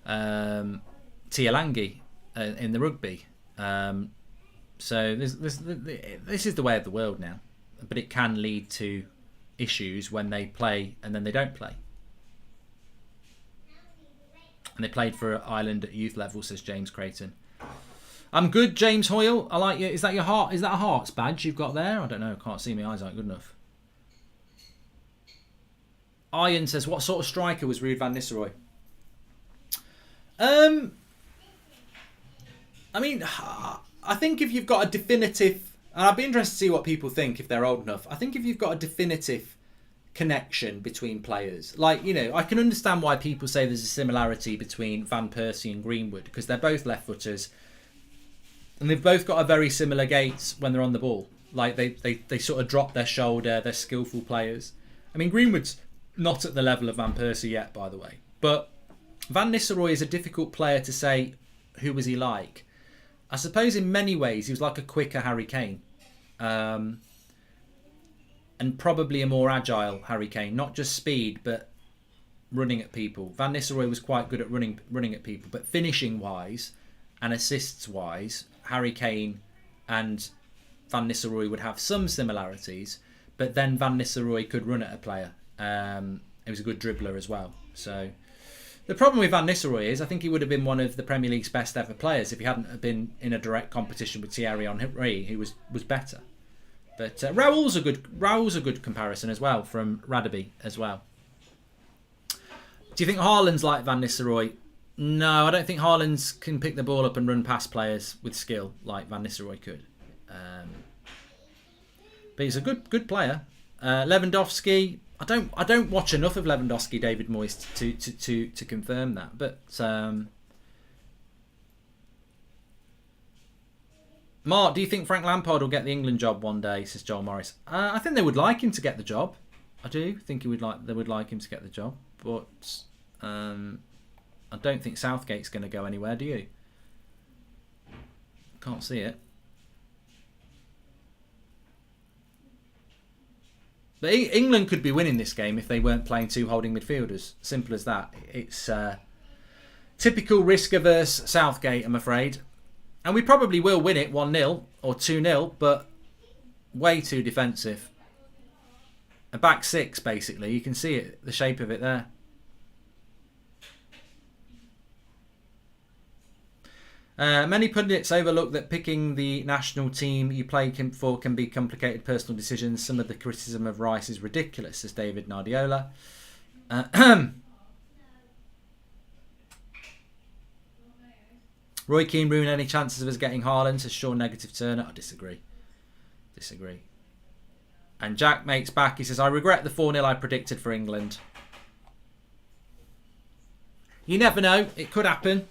Tialangi in the rugby. So this is the way of the world now. But it can lead to issues when they play and then they don't play. And they played for Ireland at youth level, says James Creighton. I'm good, James Hoyle. I like you. Is that your heart? Is that a Hearts badge you've got there? I don't know. Can't see. My eyes aren't good enough. Iron says, what sort of striker was Ruud van Nistelrooy? I mean, I think if you've got a definitive... And I'd be interested to see what people think if they're old enough. I think if you've got a definitive connection between players. Like, you know, I can understand why people say there's a similarity between Van Persie and Greenwood. Because they're both left-footers. And they've both got a very similar gait when they're on the ball. Like, they sort of drop their shoulder. They're skillful players. I mean, Greenwood's not at the level of Van Persie yet, by the way. But Van Nistelrooy is a difficult player to say, who was he like? I suppose in many ways he was like a quicker Harry Kane. And probably a more agile Harry Kane. Not just speed, but running at people. Van Nistelrooy was quite good at running at people. But finishing-wise and assists-wise, Harry Kane and Van Nistelrooy would have some similarities. But then Van Nistelrooy could run at a player. He was a good dribbler as well. So the problem with Van Nistelrooy is I think he would have been one of the Premier League's best ever players if he hadn't been in a direct competition with Thierry Henry, who was better. But Raoul's a good comparison as well from Radaby as well. Do you think Haaland's like Van Nistelrooy? No, I don't think Haaland can pick the ball up and run past players with skill like Van Nistelrooy could. But he's a good player. Lewandowski, I don't watch enough of Lewandowski, David Moyes, to confirm that. But Mark, do you think Frank Lampard will get the England job one day? Says Joel Morris. I think they would like him to get the job. I do think they would like him to get the job, but I don't think Southgate's going to go anywhere. Do you? Can't see it. But England could be winning this game if they weren't playing two holding midfielders. Simple as that. It's typical risk-averse Southgate, I'm afraid. And we probably will win it 1-0 or 2-0, but way too defensive. A back six, basically. You can see it, the shape of it there. Many pundits overlook that picking the national team you play for can be complicated personal decisions. Some of the criticism of Rice is ridiculous, says David Nardiola. Roy Keane ruin any chances of us getting Haaland, says Sean Negative Turner. I disagree. And Jack makes back. He says, I regret the 4-0 I predicted for England. You never know. It could happen.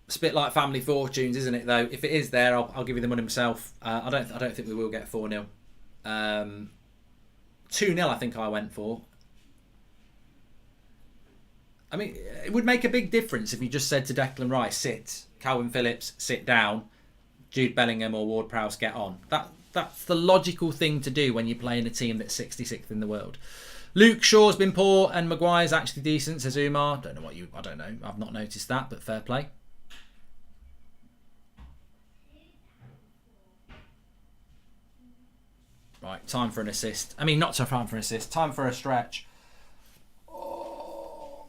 It's a bit like family fortunes, isn't it? Though, if it is there, I'll give you the money myself. I don't think we will get 4-0. 2-0, I think I went for. I mean, it would make a big difference if you just said to Declan Rice, sit. Calvin Phillips, sit down. Jude Bellingham or Ward-Prowse, get on. That's the logical thing to do when you're playing a team that's 66th in the world. Luke Shaw's been poor and Maguire's actually decent, says Umar. I don't know. I've not noticed that, but fair play. Right, time for an assist. I mean, not time for an assist. Time for a stretch. Oh,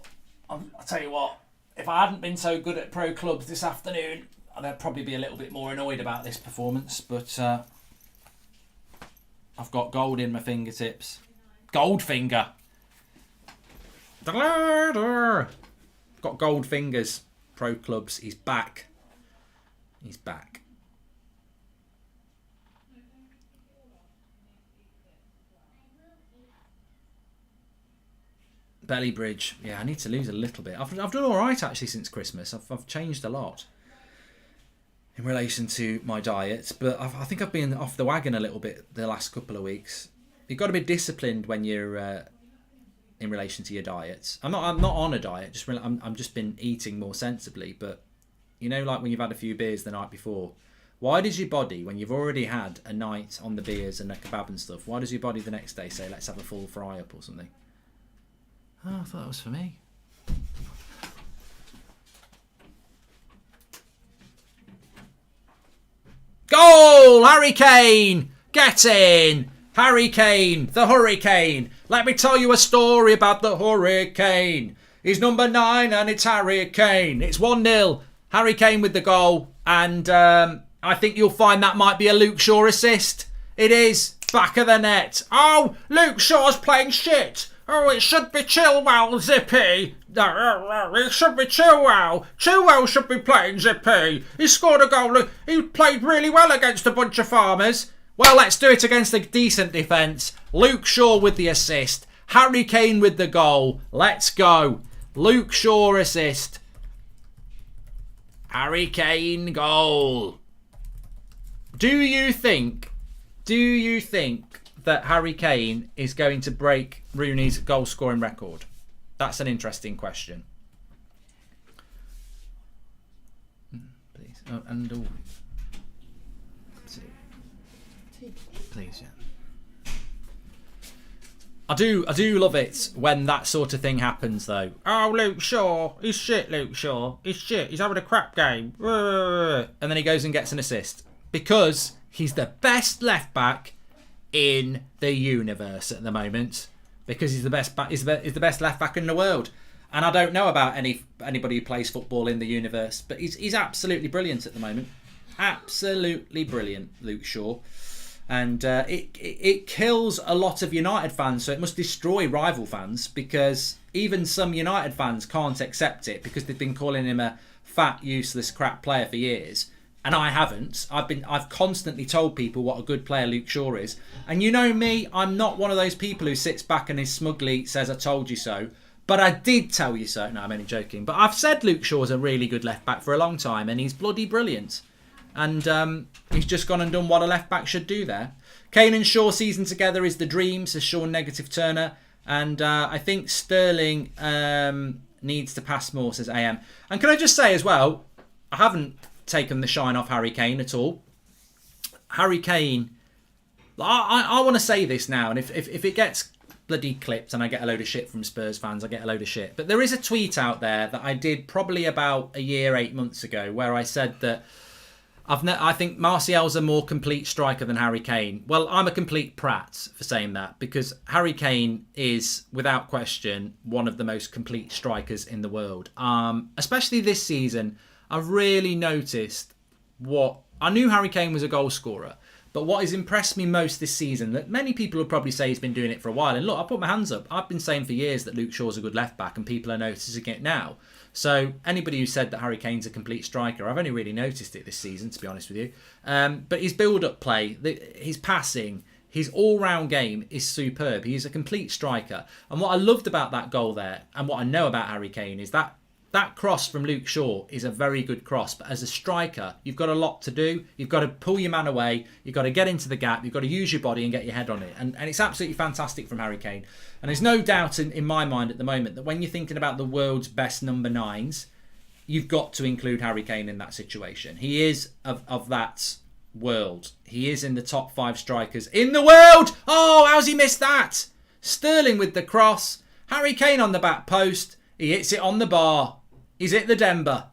I'll tell you what. If I hadn't been so good at pro clubs this afternoon, I'd probably be a little bit more annoyed about this performance. But I've got gold in my fingertips. Goldfinger. Got gold fingers. Pro clubs. He's back. Belly bridge. Yeah, I need to lose a little bit. I've done all right actually since Christmas. I've changed a lot in relation to my diet, but I think I've been off the wagon a little bit the last couple of weeks. You've got to be disciplined when you're in relation to your diets. I'm not on a diet. I'm just been eating more sensibly. But you know, like when you've had a few beers the night before, why does your body, when you've already had a night on the beers and a kebab and stuff, why does your body the next day say, let's have a full fry up or something? Oh, I thought that was for me. Goal! Harry Kane! Get in! Harry Kane, the Hurricane. Let me tell you a story about the Hurricane. He's number 9 and it's Harry Kane. It's 1-0. Harry Kane with the goal. And I think you'll find that might be a Luke Shaw assist. It is. Back of the net. Oh, Luke Shaw's playing shit. Oh, it should be Chilwell, Zippy. It should be Chilwell. Chilwell should be playing Zippy. He scored a goal. He played really well against a bunch of farmers. Well, let's do it against a decent defence. Luke Shaw with the assist. Harry Kane with the goal. Let's go. Luke Shaw assist. Harry Kane goal. Do you think that Harry Kane is going to break Rooney's goal scoring record? That's an interesting question. Please. Oh, and oh. Please, yeah. I do love it when that sort of thing happens, though. Oh, Luke Shaw, he's shit. Luke Shaw, he's shit. He's having a crap game, and then he goes and gets an assist because he's the best left back in the universe at the moment. Because he's the best he's the best left back in the world, and I don't know about anybody who plays football in the universe, but he's absolutely brilliant at the moment. Absolutely brilliant, Luke Shaw. And it kills a lot of United fans, so it must destroy rival fans, because even some United fans can't accept it because they've been calling him a fat, useless, crap player for years. And I haven't. I've constantly told people what a good player Luke Shaw is. And you know me, I'm not one of those people who sits back and is smugly says, I told you so. But I did tell you so. No, I'm only joking. But I've said Luke Shaw's a really good left back for a long time, and he's bloody brilliant. And he's just gone and done what a left-back should do there. Kane and Shaw season together is the dream, says Sean Negative Turner. And I think Sterling needs to pass more, says AM. And can I just say as well, I haven't taken the shine off Harry Kane at all. Harry Kane, I want to say this now, and if it gets bloody clipped and I get a load of shit from Spurs fans, I get a load of shit. But there is a tweet out there that I did probably about a year, 8 months ago, where I said that I think Martial's a more complete striker than Harry Kane. Well, I'm a complete prat for saying that, because Harry Kane is, without question, one of the most complete strikers in the world. Especially this season, I've really noticed what... I knew Harry Kane was a goal scorer, but what has impressed me most this season, that many people would probably say he's been doing it for a while, and look, I put my hands up. I've been saying for years that Luke Shaw's a good left-back, and people are noticing it now. So anybody who said that Harry Kane's a complete striker, I've only really noticed it this season, to be honest with you. But his build-up play, his passing, his all-round game is superb. He's a complete striker. And what I loved about that goal there, and what I know about Harry Kane, is that cross from Luke Shaw is a very good cross. But as a striker, you've got a lot to do. You've got to pull your man away. You've got to get into the gap. You've got to use your body and get your head on it. And it's absolutely fantastic from Harry Kane. And there's no doubt in my mind at the moment that when you're thinking about the world's best number 9s, you've got to include Harry Kane in that situation. He is of that world. He is in the top 5 strikers in the world. Oh, how's he missed that? Sterling with the cross. Harry Kane on the back post. He hits it on the bar. He's hit the Denver.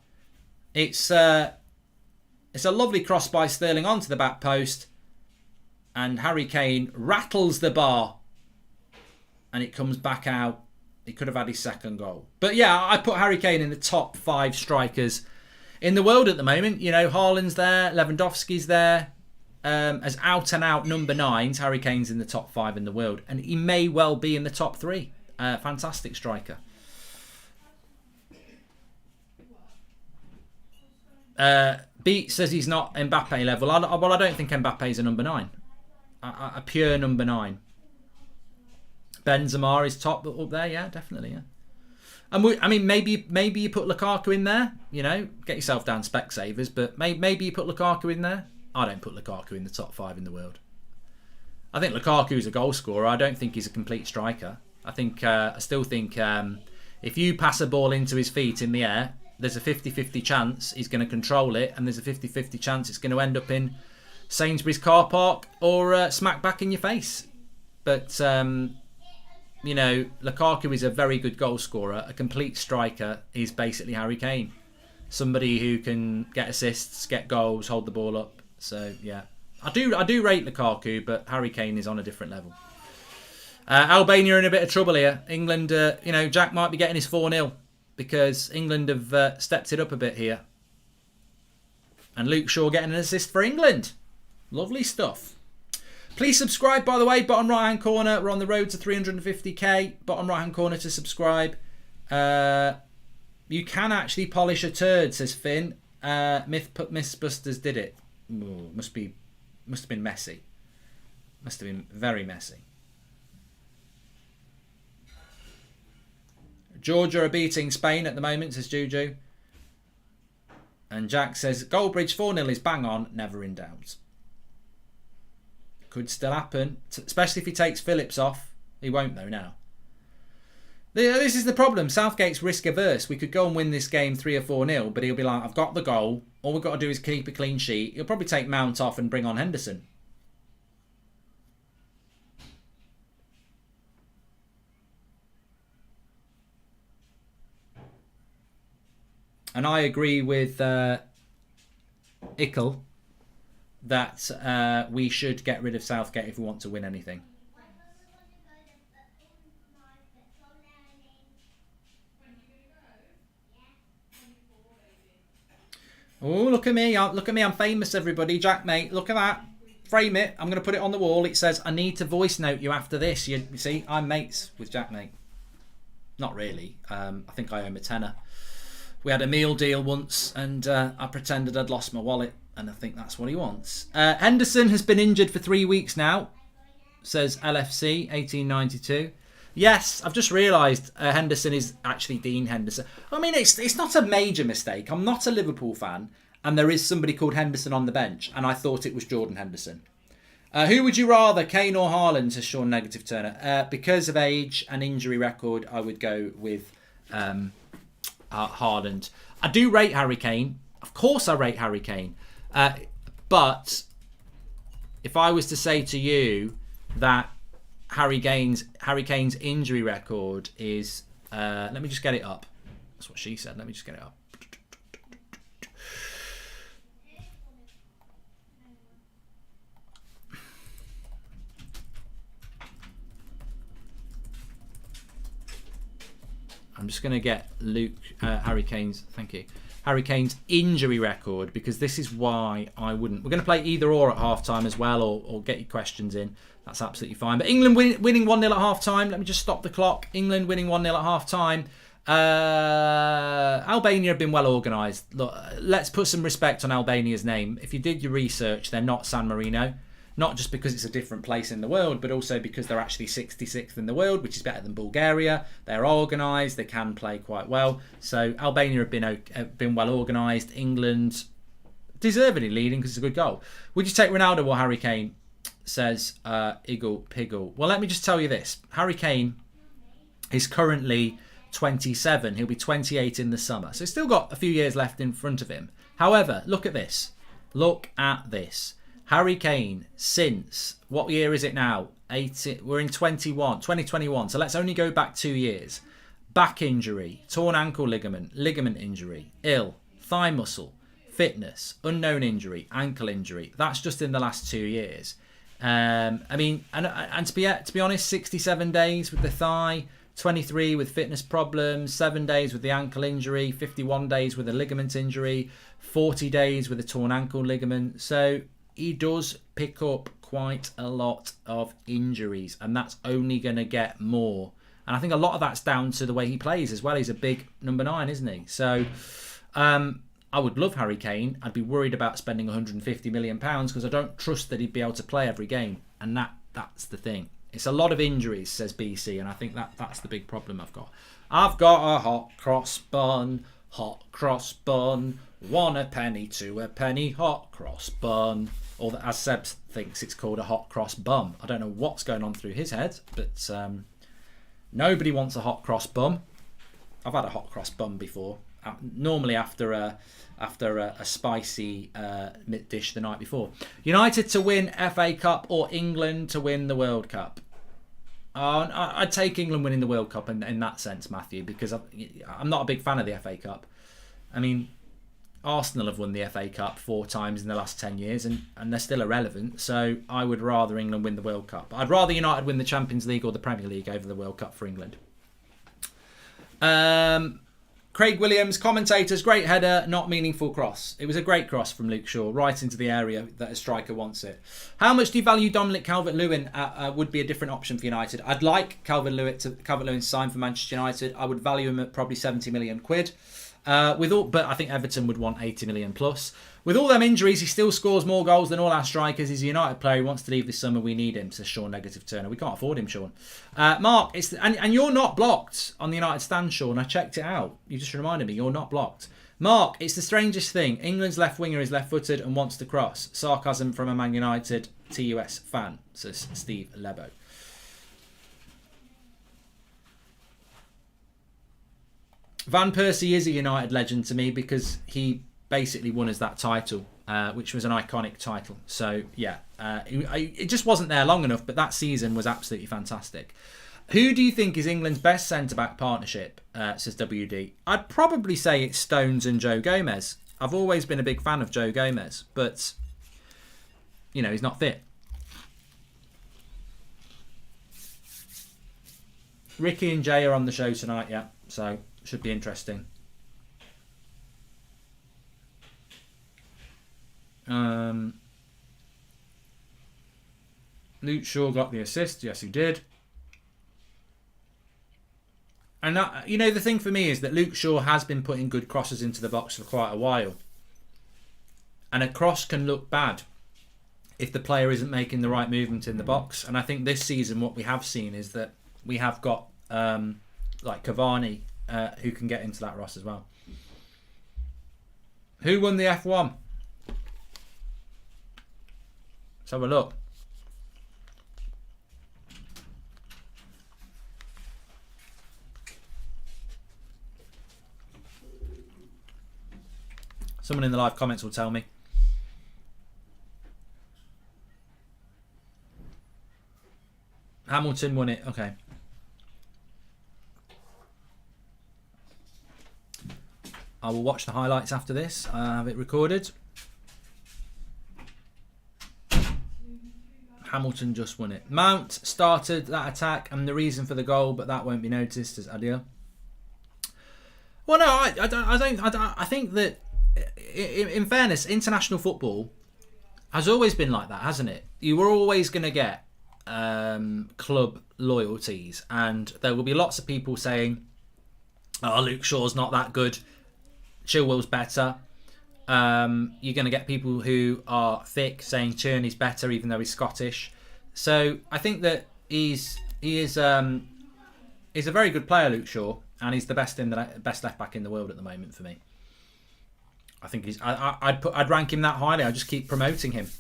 It's a lovely cross by Sterling onto the back post. And Harry Kane rattles the bar. And it comes back out. He could have had his second goal. But yeah, I put Harry Kane in the top 5 strikers in the world at the moment. You know, Haaland's there. Lewandowski's there. As out and out number 9s, Harry Kane's in the top 5 in the world. And he may well be in the top 3. Fantastic striker. Beat says he's not Mbappe level. I don't think Mbappe's a number 9. A pure number 9. Benzema is top up there, yeah, definitely, yeah. And maybe you put Lukaku in there, you know, get yourself down Specsavers, but maybe you put Lukaku in there. I don't put Lukaku in the top 5 in the world. I think Lukaku's a goal scorer. I don't think he's a complete striker. I still think if you pass a ball into his feet in the air, there's a 50-50 chance he's going to control it, and there's a 50-50 chance it's going to end up in Sainsbury's car park or smack back in your face. But, you know, Lukaku is a very good goal scorer. A complete striker is basically Harry Kane. Somebody who can get assists, get goals, hold the ball up. So, yeah. I do rate Lukaku, but Harry Kane is on a different level. Albania are in a bit of trouble here. England, you know, Jack might be getting his 4-0. Because England have stepped it up a bit here. And Luke Shaw getting an assist for England. Lovely stuff. Please subscribe, by the way. Bottom right-hand corner. We're on the road to 350k. Bottom right-hand corner to subscribe. You can actually polish a turd, says Finn. Mythbusters did it. Ooh, must have been messy. Must have been very messy. Georgia are beating Spain at the moment, says Juju. And Jack says, Goldbridge 4-0 is bang on, never in doubt. Could still happen, especially if he takes Phillips off. He won't though now. This is the problem. Southgate's risk averse. We could go and win this game 3 or 4-0, but he'll be like, I've got the goal. All we've got to do is keep a clean sheet. He'll probably take Mount off and bring on Henderson. And I agree with Ickle that we should get rid of Southgate if we want to win anything. Oh, look at me. Look at me. I'm famous, everybody. Jack, mate. Look at that. Frame it. I'm going to put it on the wall. It says, I need to voice note you after this. You see, I'm mates with Jack, mate. Not really. I think I owe him a tenner. We had a meal deal once and I pretended I'd lost my wallet, and I think that's what he wants. Henderson has been injured for 3 weeks now, says LFC 1892. Yes, I've just realised Henderson is actually Dean Henderson. I mean, it's not a major mistake. I'm not a Liverpool fan, and there is somebody called Henderson on the bench, and I thought it was Jordan Henderson. Who would you rather, Kane or Haaland, says Sean Negative Turner? Because of age and injury record, I would go with Haaland. I do rate Harry Kane. Of course I rate Harry Kane. But if I was to say to you that Harry Kane's injury record is... let me just get it up. That's what she said. Let me just get it up. I'm just going to get Harry Kane's injury record, because this is why I wouldn't. We're going to play either or at half-time as well, or get your questions in. That's absolutely fine. But England winning 1-0 at half-time. Let me just stop the clock. England winning 1-0 at half-time. Albania have been well organised. Look, let's put some respect on Albania's name. If you did your research, they're not San Marino. Not just because it's a different place in the world, but also because they're actually 66th in the world, which is better than Bulgaria. They're organised. They can play quite well. So Albania have been well organised. England deservedly leading because it's a good goal. Would you take Ronaldo or Harry Kane? Says Iggle Piggle. Well, let me just tell you this. Harry Kane is currently 27. He'll be 28 in the summer. So he's still got a few years left in front of him. However, look at this. Look at this. Harry Kane, since, what year is it now? We're in 2021. So let's only go back 2 years. Back injury, torn ankle ligament injury, ill, thigh muscle, fitness, unknown injury, ankle injury. That's just in the last 2 years. I mean, and to be honest, 67 days with the thigh, 23 with fitness problems, 7 days with the ankle injury, 51 days with a ligament injury, 40 days with a torn ankle ligament. So he does pick up quite a lot of injuries, and that's only going to get more. And I think a lot of that's down to the way he plays as well. He's a big number 9, isn't he? So I would love Harry Kane. I'd be worried about spending £150 million because I don't trust that he'd be able to play every game. And that's the thing. It's a lot of injuries, says BC, and I think that's the big problem I've got. I've got a hot cross bun, 1 a penny, 2 a penny, hot cross bun. Or that, as Seb thinks, it's called a hot cross bum. I don't know what's going on through his head, but nobody wants a hot cross bum. I've had a hot cross bum before. Normally after a spicy dish the night before. United to win FA Cup or England to win the World Cup? I'd take England winning the World Cup in that sense, Matthew, because I'm not a big fan of the FA Cup. I mean, Arsenal have won the FA Cup 4 times in the last 10 years and they're still irrelevant. So I would rather England win the World Cup. I'd rather United win the Champions League or the Premier League over the World Cup for England. Craig Williams, commentators, great header, not meaningful cross. It was a great cross from Luke Shaw, right into the area that a striker wants it. How much do you value Dominic Calvert-Lewin? Would be a different option for United. I'd like Calvert-Lewin to sign for Manchester United. I would value him at probably 70 million quid. But I think Everton would want 80 million plus. With all them injuries, he still scores more goals than all our strikers. He's a United player. He wants to leave this summer. We need him, says Sean Negative Turner. We can't afford him, Sean. Mark, and you're not blocked on the United stand, Sean. I checked it out. You just reminded me, you're not blocked. Mark, it's the strangest thing. England's left winger is left-footed and wants to cross. Sarcasm from a Man United TUS fan, says Steve Lebo. Van Persie is a United legend to me because he basically won us that title, which was an iconic title. So, yeah, it just wasn't there long enough, but that season was absolutely fantastic. Who do you think is England's best centre-back partnership, says WD? I'd probably say it's Stones and Joe Gomez. I've always been a big fan of Joe Gomez, but, you know, he's not fit. Ricky and Jay are on the show tonight, yeah, so should be interesting. Luke Shaw got the assist. Yes, he did. And that, you know, the thing for me is that Luke Shaw has been putting good crosses into the box for quite a while. And a cross can look bad if the player isn't making the right movement in the box. And I think this season what we have seen is that we have got like Cavani who can get into that Ross as well. Who won the F1? Let's have a look. Someone in the live comments will tell me. Hamilton won it. Okay. I will watch the highlights after this. I have it recorded. Hamilton just won it. Mount started that attack and the reason for the goal, but that won't be noticed as ideal. Well, no, I think that, in fairness, international football has always been like that, hasn't it? You were always going to get club loyalties, and there will be lots of people saying, "Oh, Luke Shaw's not that good. Chilwell's better." You're going to get people who are thick saying Tierney's better, even though he's Scottish. So I think that he is a very good player, Luke Shaw, and he's the best left back in the world at the moment for me. I think I'd rank him that highly. I just keep promoting him.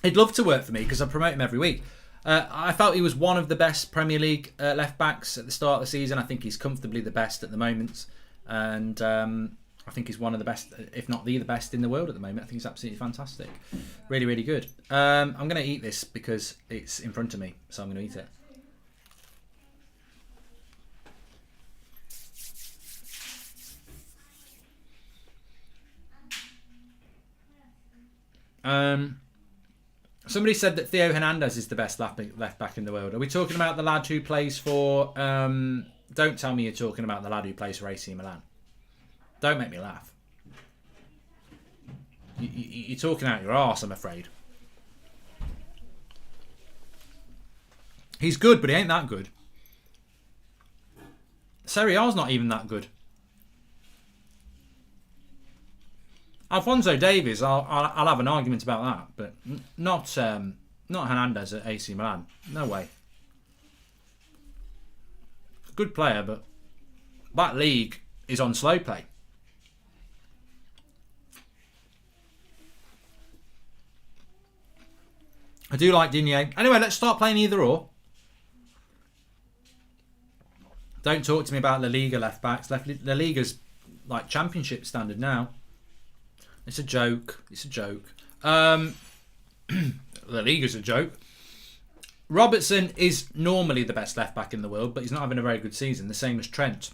He'd love to work for me because I promote him every week. I felt he was one of the best Premier League left backs at the start of the season. I think he's comfortably the best at the moment, and I think he's one of the best, if not the best in the world at the moment. I think he's absolutely fantastic. Really, really good. I'm going to eat this because it's in front of me, so I'm going to eat it. Somebody said that Theo Hernandez is the best left back in the world. Are we talking about the lad who plays for... don't tell me you're talking about the lad who plays for AC Milan. Don't make me laugh. You're talking out your arse, I'm afraid. He's good, but he ain't that good. Serie A's not even that good. Alphonso Davies, I'll have an argument about that, but not Hernandez at AC Milan. No way. Good player, but that league is on slow play. I do like Digne. Anyway, let's start playing either or. Don't talk to me about La Liga left backs. La Liga's like championship standard now. It's a joke. It's a joke. La Liga's a joke. Robertson is normally the best left back in the world, but he's not having a very good season. The same as Trent.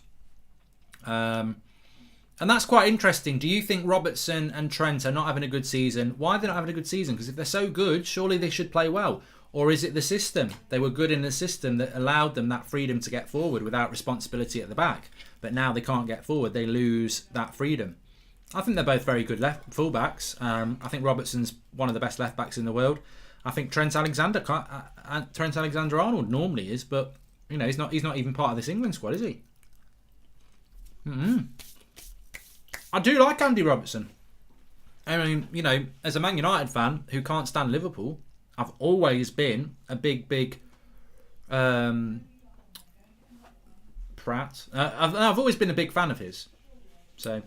And that's quite interesting. Do you think Robertson and Trent are not having a good season? Why are they not having a good season? Because if they're so good, surely they should play well. Or is it the system? They were good in the system that allowed them that freedom to get forward without responsibility at the back. But now they can't get forward. They lose that freedom. I think they're both very good fullbacks. I think Robertson's one of the best left backs in the world. I think Trent Alexander-Arnold normally is, but you know he's not even part of this England squad, is he? I do like Andy Robertson. I mean, you know, as a Man United fan who can't stand Liverpool, I've always been a big Pratt. I've always been a big fan of his. So.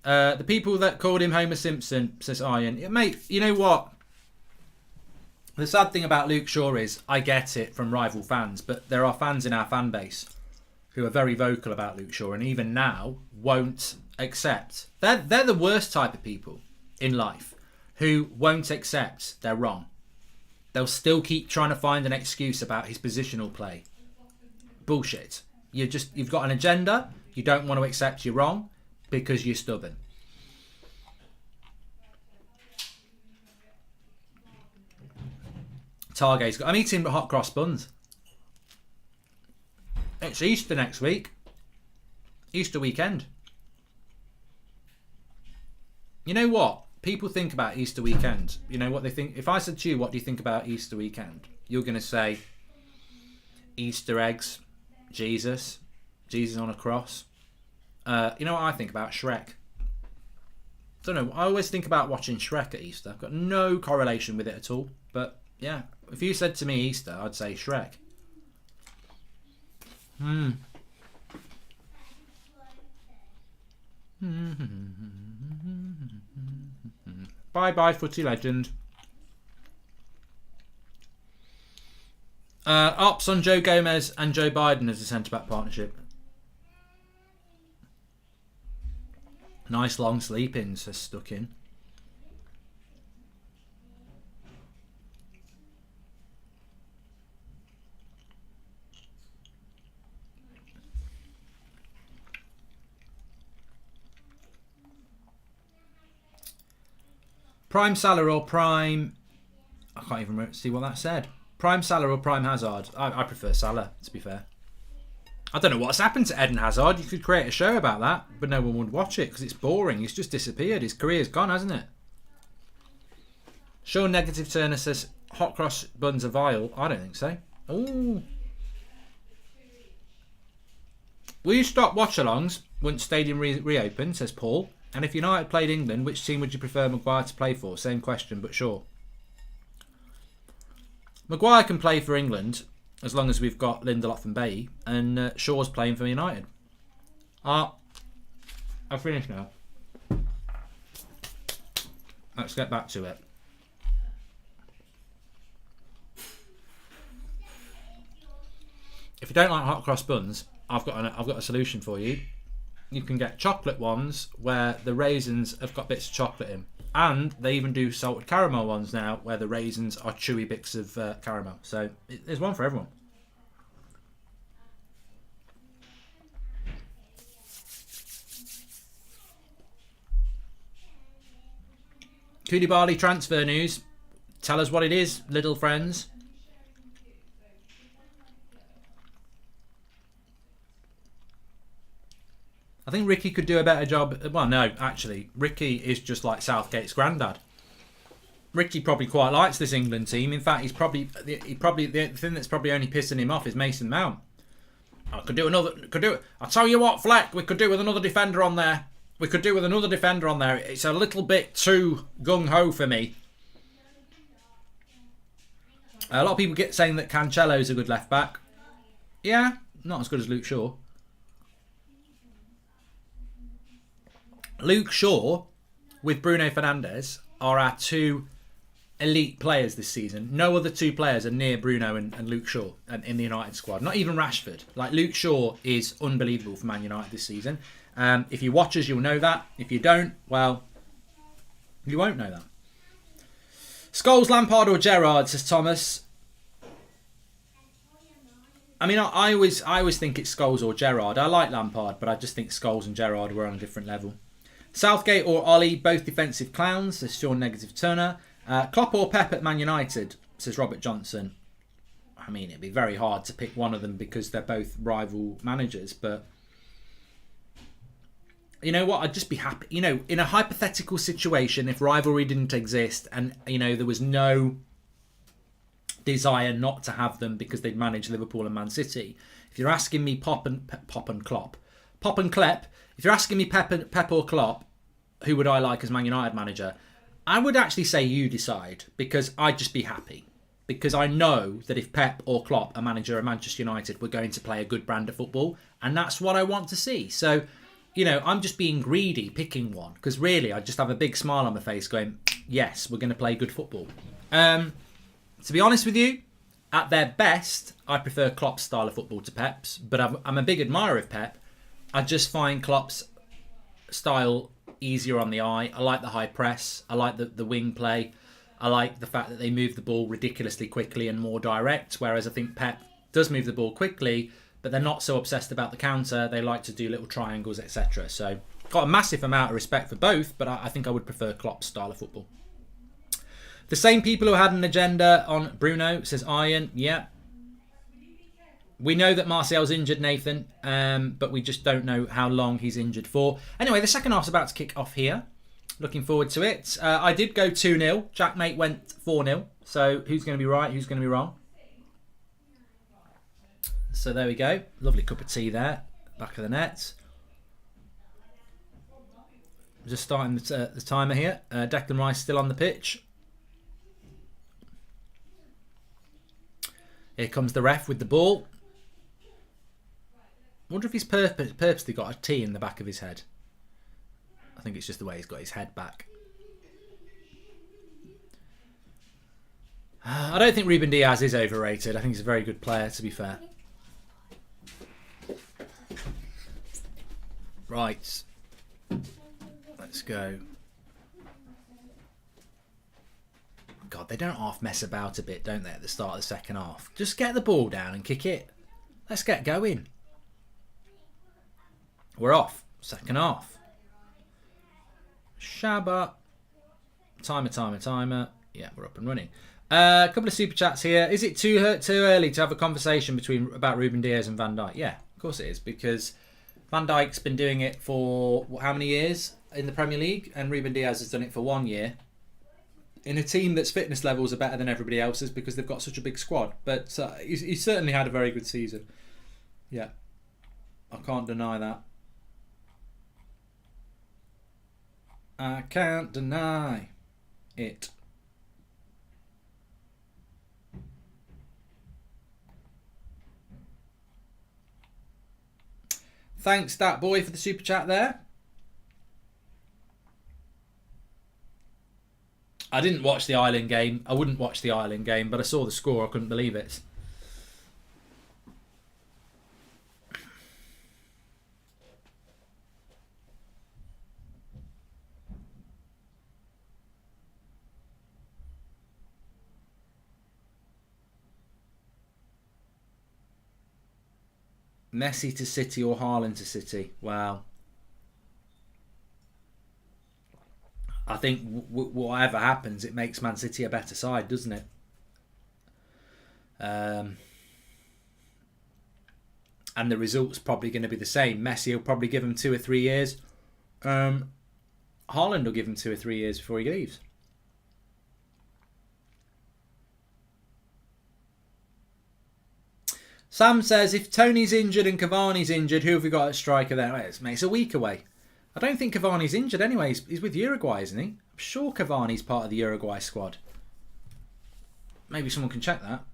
The people that called him Homer Simpson, says Ian. Mate, you know what? The sad thing about Luke Shaw is, I get it from rival fans, but there are fans in our fan base who are very vocal about Luke Shaw, and even now won't accept. They're the worst type of people in life who won't accept they're wrong. They'll still keep trying to find an excuse about his positional play. Bullshit. You've got an agenda. You don't want to accept you're wrong. Because you're stubborn. I'm eating hot cross buns. It's Easter next week. Easter weekend. You know what? People think about Easter weekend. You know what they think? If I said to you, what do you think about Easter weekend? You're going to say Easter eggs, Jesus on a cross. You know what I think about? Shrek. Don't know. I always think about watching Shrek at Easter. I've got no correlation with it at all. But yeah, if you said to me Easter, I'd say Shrek. Bye-bye, footy legend. Ops on Joe Gomez and Joe Biden as a centre-back partnership. Nice long sleep-ins are stuck in. Prime Salah or Prime... I can't even remember, see what that said. Prime Salah or Prime Hazard? I prefer Salah, to be fair. I don't know what's happened to Eden Hazard. You could create a show about that, but no one would watch it because it's boring. He's just disappeared. His career's gone, hasn't it? Sean Negative Turner says, hot cross buns are vile. I don't think so. Ooh. Will you stop watch-alongs once stadium reopened, says Paul. And if United played England, which team would you prefer Maguire to play for? Same question, but sure. Maguire can play for England as long as we've got Lindelof and Bailly, and Shaw's playing for United. I've finished now. Let's get back to it. If you don't like hot cross buns, I've got a solution for you. You can get chocolate ones where the raisins have got bits of chocolate in. And they even do salted caramel ones now where the raisins are chewy bits of caramel. So there's one for everyone. Koulibaly transfer news. Tell us what it is, little friends. I think Ricky could do a better job. Well, no, actually, Ricky is just like Southgate's granddad. Ricky probably quite likes this England team. In fact, the thing that's probably only pissing him off is Mason Mount. I could do it. I'll tell you what, Fleck, we could do with another defender on there. It's a little bit too gung-ho for me. A lot of people get saying that Cancelo's a good left back. Yeah, not as good as Luke Shaw. Luke Shaw with Bruno Fernandes are our two elite players this season. No other two players are near Bruno and Luke Shaw in the United squad. Not even Rashford. Like, Luke Shaw is unbelievable for Man United this season. If you watch us, you'll know that. If you don't, well, you won't know that. Scholes, Lampard or Gerrard, says Thomas. I mean, I always think it's Scholes or Gerrard. I like Lampard, but I just think Scholes and Gerrard were on a different level. Southgate or Ollie, both defensive clowns, says Sean Negative Turner. Klopp or Pep at Man United, says Robert Johnson. I mean, it'd be very hard to pick one of them because they're both rival managers, but you know what? I'd just be happy. You know, in a hypothetical situation, if rivalry didn't exist and, you know, there was no desire not to have them because they'd manage Liverpool and Man City. If you're asking me Pop and Klep, if you're asking me Pep or Klopp, who would I like as Man United manager? I would actually say you decide, because I'd just be happy. Because I know that if Pep or Klopp are manager of Manchester United, we're going to play a good brand of football. And that's what I want to see. So, you know, I'm just being greedy picking one. Because really, I just have a big smile on my face going, yes, we're going to play good football. To be honest with you, at their best, I prefer Klopp's style of football to Pep's. But I'm a big admirer of Pep. I just find Klopp's style easier on the eye. I like the high press. I like the wing play. I like the fact that they move the ball ridiculously quickly and more direct, whereas I think Pep does move the ball quickly, but they're not so obsessed about the counter. They like to do little triangles, etc. So, got a massive amount of respect for both, but I think I would prefer Klopp's style of football. The same people who had an agenda on Bruno, says Iron. Yeah. We know that Martial's injured, Nathan, but we just don't know how long he's injured for. Anyway, the second half's about to kick off here. Looking forward to it. I did go 2-0. Jackmate went 4-0. So who's going to be right? Who's going to be wrong? So there we go. Lovely cup of tea there. Back of the net. Just starting the timer here. Declan Rice still on the pitch. Here comes the ref with the ball. I wonder if he's purposely got a T in the back of his head. I think it's just the way he's got his head back. I don't think Ruben Diaz is overrated. I think he's a very good player, to be fair. Right. Let's go. God, they don't half mess about a bit, don't they, at the start of the second half? Just get the ball down and kick it. Let's get going. We're off. Second half. Shabba. Timer. Yeah, we're up and running. A couple of super chats here. Is it too early to have a conversation about Ruben Diaz and Van Dijk? Yeah, of course it is, because Van Dijk's been doing it for how many years in the Premier League, and Ruben Diaz has done it for 1 year. In a team that's fitness levels are better than everybody else's because they've got such a big squad. But he's certainly had a very good season. Yeah, I can't deny that. I can't deny it. Thanks, that boy, for the super chat there. I didn't watch the Ireland game. I wouldn't watch the Ireland game, but I saw the score. I couldn't believe it. Messi to City or Haaland to City? Wow. I think whatever happens, it makes Man City a better side, doesn't it? And the result's probably going to be the same. Messi will probably give him 2 or 3 years. Haaland will give him 2 or 3 years before he leaves. Sam says, if Tony's injured and Cavani's injured, who have we got at striker there? Well, it's a week away. I don't think Cavani's injured anyway. He's with Uruguay, isn't he? I'm sure Cavani's part of the Uruguay squad. Maybe someone can check that.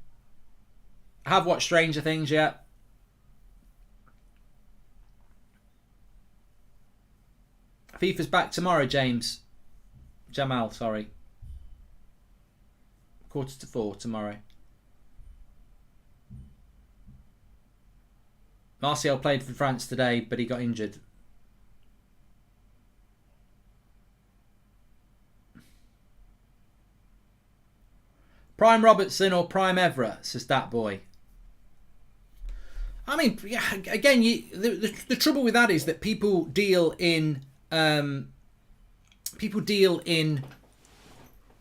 I have watched Stranger Things yet. FIFA's back tomorrow, James. Jamal, sorry. 3:45 tomorrow. Martial played for France today, but he got injured. Prime Robertson or Prime Evra, says that boy. I mean, yeah, again, the trouble with that is that people deal in...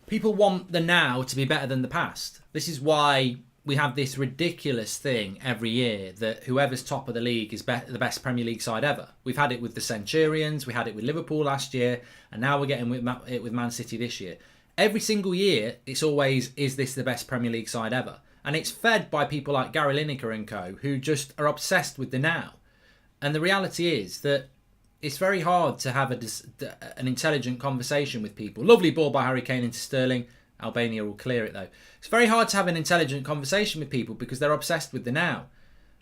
People want the now to be better than the past. This is why we have this ridiculous thing every year that whoever's top of the league is the best Premier League side ever. We've had it with the Centurions, we had it with Liverpool last year, and now we're getting it with Man City this year. Every single year, it's always, is this the best Premier League side ever? And it's fed by people like Gary Lineker and co, who just are obsessed with the now. And the reality is that it's very hard to have an intelligent conversation with people. Lovely ball by Harry Kane into Sterling. Albania will clear it though. It's very hard to have an intelligent conversation with people because they're obsessed with the now.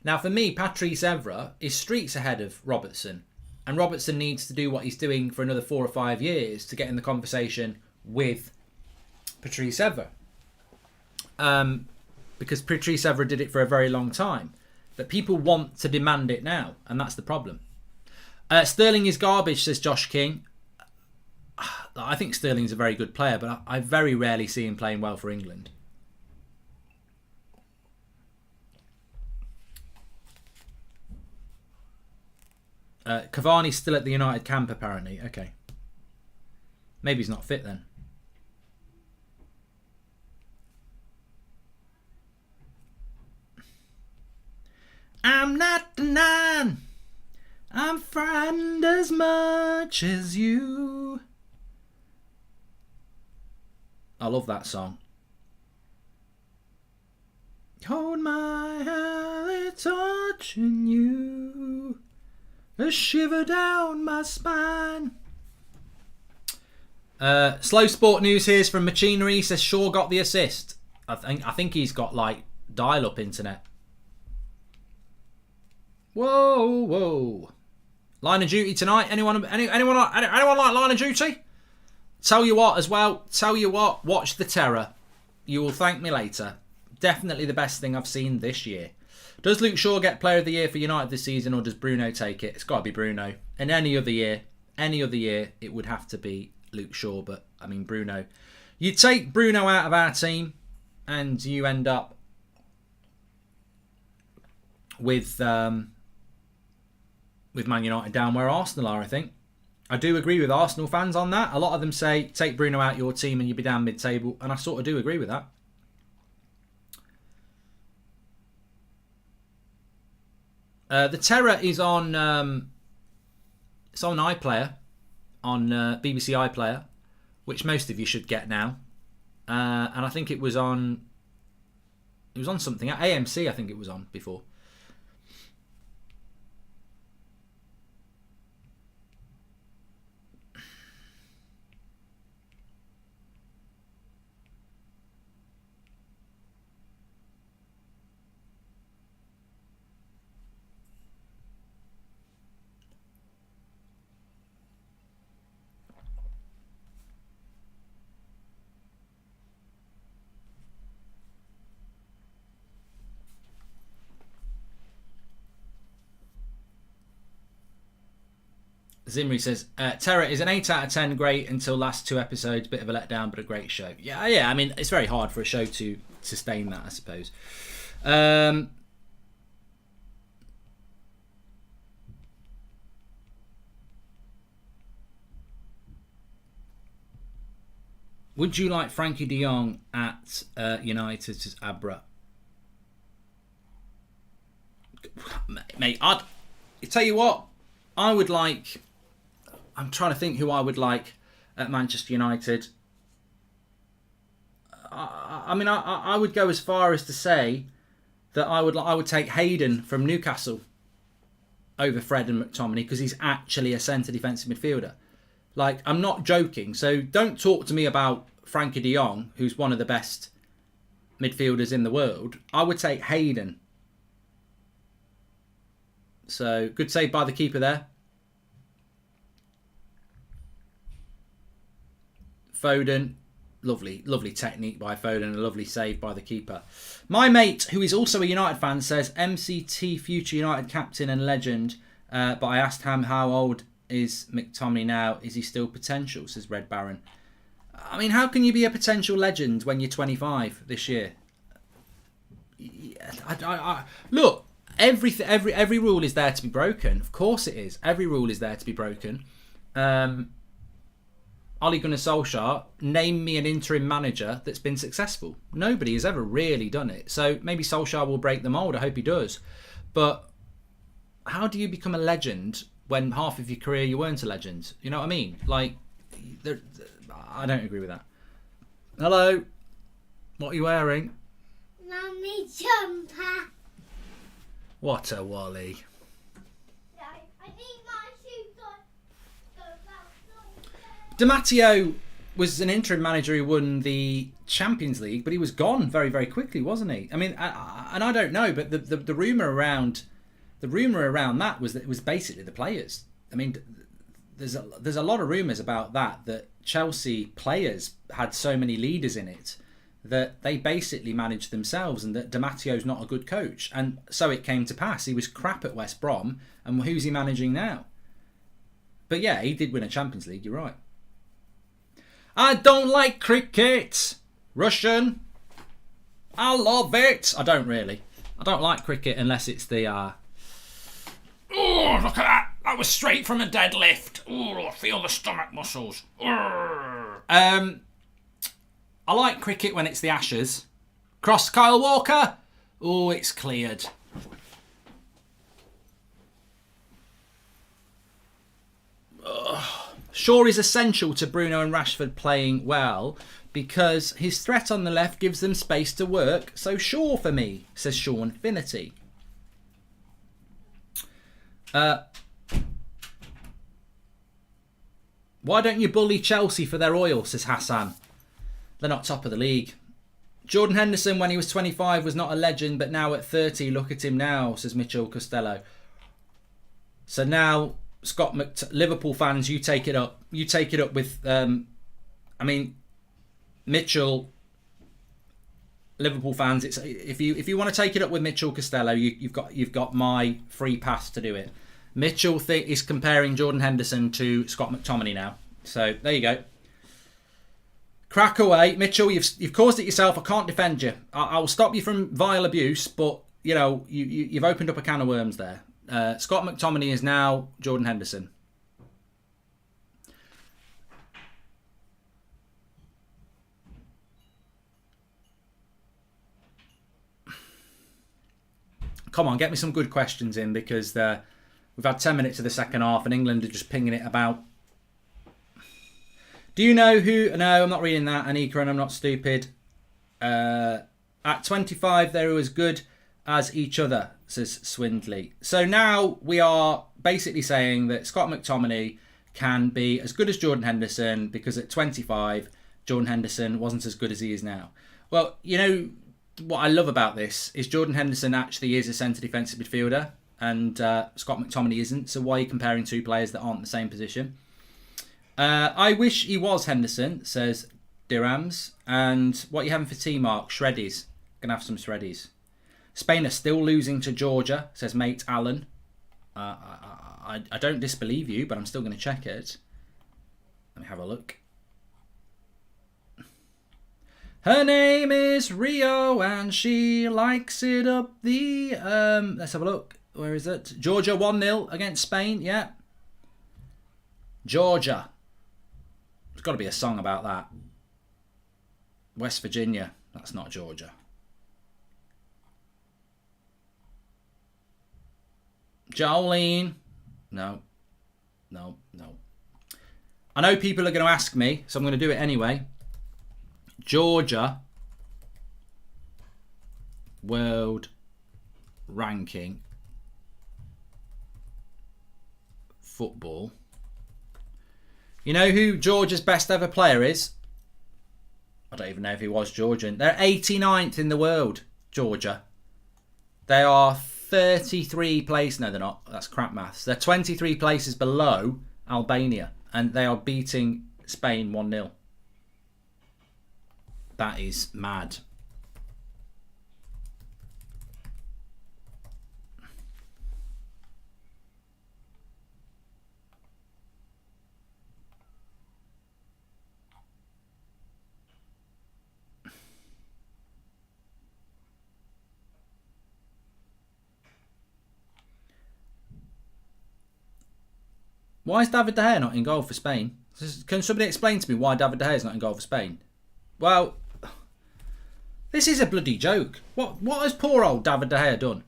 Now for me, Patrice Evra is streets ahead of Robertson. And Robertson needs to do what he's doing for another 4 or 5 years to get in the conversation with Patrice Evra. Because Patrice Evra did it for a very long time. But people want to demand it now, and that's the problem. Sterling is garbage, says Josh King. I think Sterling's a very good player, but I very rarely see him playing well for England. Cavani's still at the United camp, apparently. Okay. Maybe he's not fit then. I'm not denying I'm frightened as much as you. I love that song. Hold my hand, touching you. A shiver down my spine. Slow sport news here's from Machinery. Says Shaw got the assist. I think he's got like dial-up internet. Whoa. Line of Duty tonight. Anyone like Line of Duty? Tell you what, watch The Terror. You will thank me later. Definitely the best thing I've seen this year. Does Luke Shaw get Player of the Year for United this season, or does Bruno take it? It's got to be Bruno. And any other year, it would have to be Luke Shaw. But, I mean, Bruno. You take Bruno out of our team, and you end up with Man United down where Arsenal are, I think. I do agree with Arsenal fans on that. A lot of them say, take Bruno out your team and you'll be down mid-table. And I sort of do agree with that. The Terror is on it's on iPlayer, on BBC iPlayer, which most of you should get now. And I think it was on something, AMC I think it was on before. Zimri says, Terror is an 8 out of 10, great until last 2 episodes, bit of a letdown, but a great show. Yeah, I mean, it's very hard for a show to sustain that, I suppose. Would you like Frankie de Jong at United, says Abra? Mate, I'll tell you what, I would like... I'm trying to think who I would like at Manchester United. I mean, I would go as far as to say that I would take Hayden from Newcastle over Fred and McTominay because he's actually a centre defensive midfielder. Like, I'm not joking. So don't talk to me about Frankie de Jong, who's one of the best midfielders in the world. I would take Hayden. So good save by the keeper there. Foden, lovely technique by Foden, a lovely save by the keeper. My mate, who is also a United fan, says MCT future United captain and legend. But I asked him how old is McTominay now? Is he still potential? Says Red Baron. I mean, how can you be a potential legend when you're 25 this year? Look, every rule is there to be broken. Of course it is. Every rule is there to be broken. Ole Gunnar Solskjaer, name me an interim manager that's been successful. Nobody has ever really done it. So maybe Solskjaer will break the mould. I hope he does. But how do you become a legend when half of your career you weren't a legend? You know what I mean? Like, I don't agree with that. Hello. What are you wearing? Mummy jumper. What a Wally. Di Matteo was an interim manager who won the Champions League, but he was gone very, very quickly, wasn't he? I mean, and I don't know, but the rumor around that was that it was basically the players. I mean, there's a lot of rumors about that Chelsea players had so many leaders in it that they basically managed themselves, and that Di Matteo's not a good coach, and so it came to pass. He was crap at West Brom, and who's he managing now? But yeah, he did win a Champions League. You're right. I don't like cricket. Russian. I love it. I don't really. I don't like cricket unless it's the... Oh, look at that. That was straight from a deadlift. Oh, I feel the stomach muscles. I like cricket when it's the Ashes. Cross Kyle Walker. Oh, it's cleared. Shaw is essential to Bruno and Rashford playing well because his threat on the left gives them space to work. So Shaw for me, says Sean Finity. Why don't you bully Chelsea for their oil, says Hassan. They're not top of the league. Jordan Henderson, when he was 25, was not a legend, but now at 30, look at him now, says Mitchell Costello. So now... Liverpool fans, you take it up. You take it up with, I mean, Mitchell Liverpool fans, it's if you want to take it up with Mitchell Costello, you've got my free pass to do it. Mitchell is comparing Jordan Henderson to Scott McTominay now, so there you go. Crack away, Mitchell. You've caused it yourself. I can't defend you. I will stop you from vile abuse, but you know you've opened up a can of worms there. Scott McTominay is now Jordan Henderson. Come on, get me some good questions in, because we've had 10 minutes of the second half and England are just pinging it about. Do you know who... No, I'm not reading that, Anika, and I'm not stupid. At 25, they were as good as each other, says Swindley. So now we are basically saying that Scott McTominay can be as good as Jordan Henderson, because at 25, Jordan Henderson wasn't as good as he is now. Well, you know... What I love about this is Jordan Henderson actually is a centre defensive midfielder, and Scott McTominay isn't. So why are you comparing two players that aren't the same position? I wish he was Henderson, says Dirhams. And what are you having for tea, Mark? Shreddies. Gonna have some shreddies. Spain are still losing to Georgia, says mate Alan. I don't disbelieve you, but I'm still going to check it. Let me have a look. Her name is Rio and she likes it up the... let's have a look. Where is it? Georgia 1-0 against Spain. Yeah. Georgia. There's got to be a song about that. West Virginia. That's not Georgia. Jolene. No. No. No. I know people are going to ask me, so I'm going to do it anyway. Georgia world ranking football. You know who Georgia's best ever player is? I don't even know if he was Georgian. They're 89th in the world, Georgia. They are 33 places. No, they're not. That's crap maths. They're 23 places below Albania, and they are beating Spain 1-0. That is mad. Why is David De Gea not in goal for Spain? Can somebody explain to me why David De Gea is not in goal for Spain? Well, this is a bloody joke. What has poor old David De Gea done?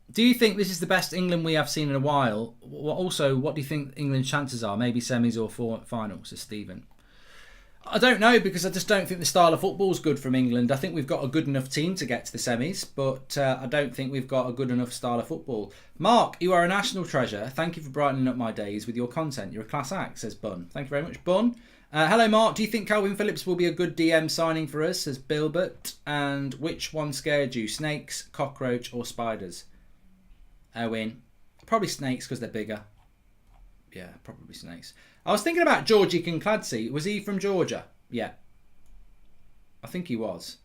Do you think this is the best England we have seen in a while? Also, what do you think England's chances are? Maybe semis or finals, says Stephen. I don't know, because I just don't think the style of football is good from England. I think we've got a good enough team to get to the semis, but I don't think we've got a good enough style of football. Mark, you are a national treasure. Thank you for brightening up my days with your content. You're a class act, says Bun. Thank you very much, Bun. Hello, Mark. Do you think Calvin Phillips will be a good DM signing for us, says Bilbert? And which one scared you? Snakes, cockroach, or spiders? Owen. Probably snakes, because they're bigger. Yeah, probably snakes. I was thinking about Georgie Kincladze. Was he from Georgia? Yeah. I think he was.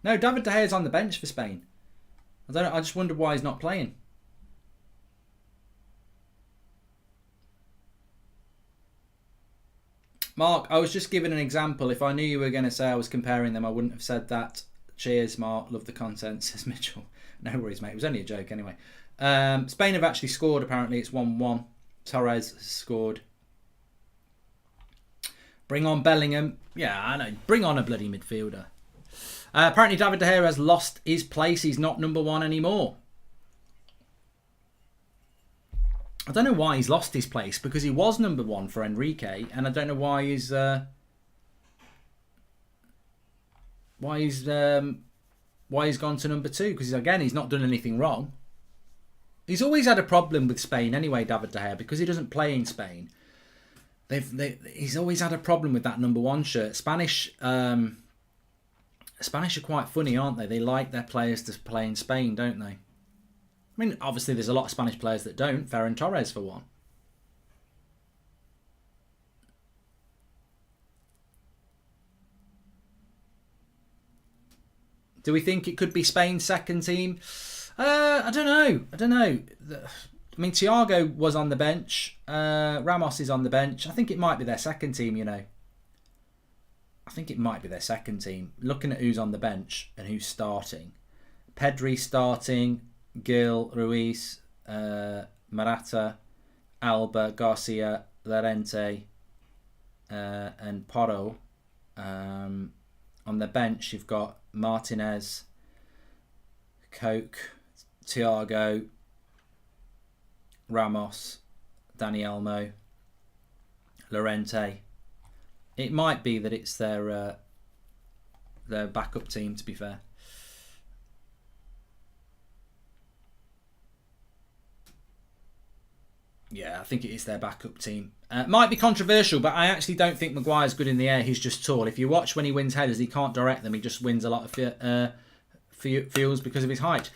No, David De Gea is on the bench for Spain. I don't know. I just wonder why he's not playing. Mark, I was just giving an example. If I knew you were going to say I was comparing them, I wouldn't have said that. Cheers, Mark. Love the content, says Mitchell. No worries, mate. It was only a joke anyway. Spain have actually scored, apparently. It's 1-1. Torres has scored. Bring on Bellingham. Yeah, I know. Bring on a bloody midfielder. Apparently, David De Gea has lost his place. He's not number one anymore. I don't know why he's lost his place, because he was number one for Enrique, and I don't know why he's gone to number two, because again he's not done anything wrong. He's always had a problem with Spain anyway, David De Gea, because he doesn't play in Spain. He's always had a problem with that number one shirt. Spanish Spanish are quite funny, aren't they? They like their players to play in Spain, don't they? I mean, obviously there's a lot of Spanish players that don't. Ferran Torres, for one. Do we think it could be Spain's second team? I don't know. I mean, Thiago was on the bench. Ramos is on the bench. I think it might be their second team, you know. I think it might be their second team. Looking at who's on the bench and who's starting. Pedri starting. Gil, Ruiz, Morata, Alba, Garcia, Llorente, and Porro. On the bench, you've got Martinez, Coke, Thiago, Ramos, Dani Olmo, Llorente. It might be that it's their backup team, to be fair. Yeah, I think it is their backup team. Might be controversial, but I actually don't think Maguire's good in the air. He's just tall. If you watch when he wins headers, he can't direct them. He just wins a lot of fields because of his height.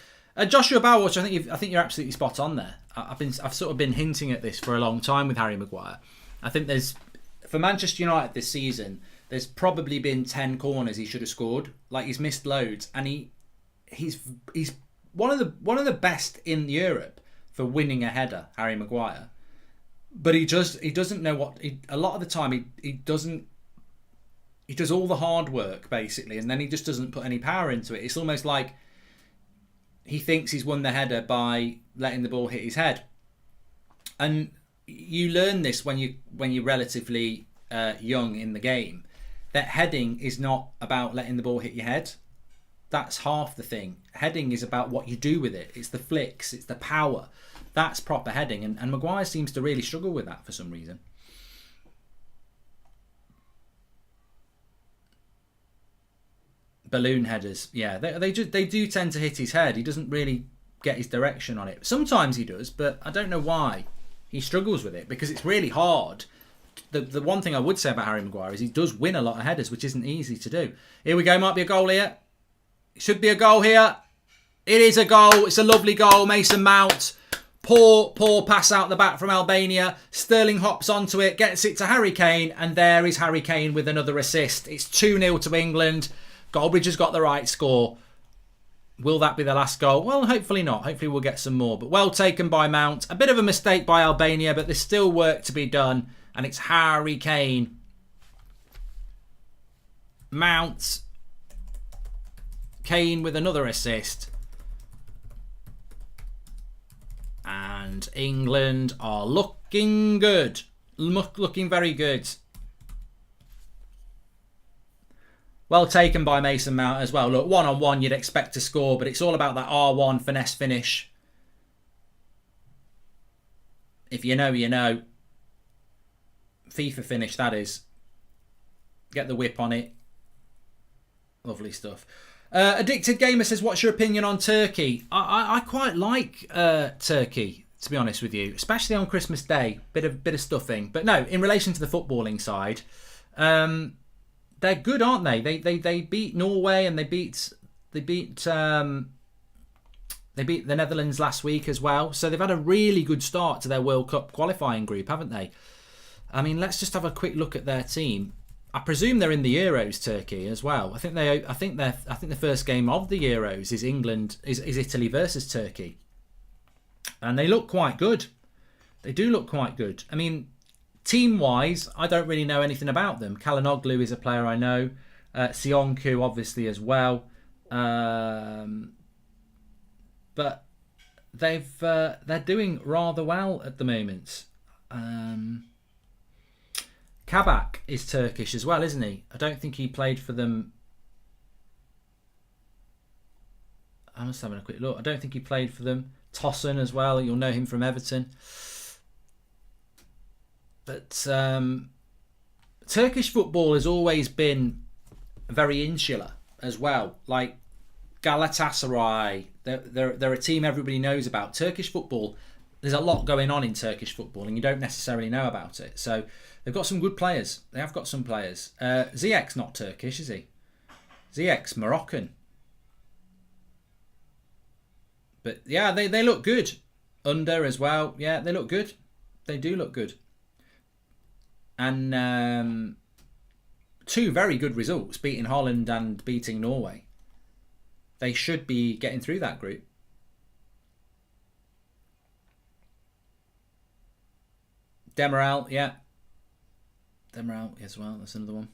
Joshua Bowers, I think you're absolutely spot on there. I've sort of been hinting at this for a long time with Harry Maguire. I think for Manchester United this season, there's probably been 10 corners he should have scored. Like, he's missed loads, and he's one of the best in Europe for winning a header, Harry Maguire. But he doesn't know what a lot of the time he doesn't. He does all the hard work basically, and then he just doesn't put any power into it. It's almost like he thinks he's won the header by letting the ball hit his head. And you learn this when you're relatively young in the game, that heading is not about letting the ball hit your head. That's half the thing. Heading is about what you do with it. It's the flicks, it's the power. That's proper heading, and Maguire seems to really struggle with that for some reason. Balloon headers, yeah, they do tend to hit his head. He doesn't really get his direction on it. Sometimes he does, but I don't know why he struggles with it, because it's really hard. The one thing I would say about Harry Maguire is he does win a lot of headers, which isn't easy to do. Here we go, might be a goal here. It should be a goal here. It is a goal. It's a lovely goal. Mason Mount. Poor pass out the back from Albania. Sterling hops onto it, gets it to Harry Kane, and there is Harry Kane with another assist. It's 2-0 to England. Goldbridge has got the right score. Will that be the last goal? Well, hopefully not. Hopefully we'll get some more. But well taken by Mount. A bit of a mistake by Albania, but there's still work to be done. And it's Harry Kane. Mount. Kane with another assist. And England are looking good. Looking very good. Well taken by Mason Mount as well. Look, one-on-one you'd expect to score, but it's all about that R1 finesse finish. If you know, you know. FIFA finish, that is. Get the whip on it. Lovely stuff. Addicted Gamer says, what's your opinion on Turkey? I quite like Turkey, to be honest with you, especially on Christmas Day. Bit of stuffing, but no. In relation to the footballing side, they're good, aren't they? They beat Norway and they beat the Netherlands last week as well. So they've had a really good start to their World Cup qualifying group, haven't they? I mean, let's just have a quick look at their team. I presume they're in the Euros, Turkey, as well. I think the first game of the Euros is Italy versus Turkey, and they look quite good. They do look quite good. I mean, team-wise, I don't really know anything about them. Kalanoglu is a player I know. Sionku, obviously, as well. But they're doing rather well at the moment. Kabak is Turkish as well, isn't he? I don't think he played for them. I'm just having a quick look. I don't think he played for them. Tosun as well. You'll know him from Everton. But Turkish football has always been very insular as well. Like Galatasaray, they're a team everybody knows about. Turkish football, there's a lot going on in Turkish football and you don't necessarily know about it. So they've got some good players. They have got some players. Ziyech's not Turkish, is he? Ziyech's Moroccan. But yeah, they look good. Under as well. Yeah, they look good. They do look good. And 2 very good results, beating Holland and beating Norway. They should be getting through that group. Demiral, yeah. Demiral as well, that's another one.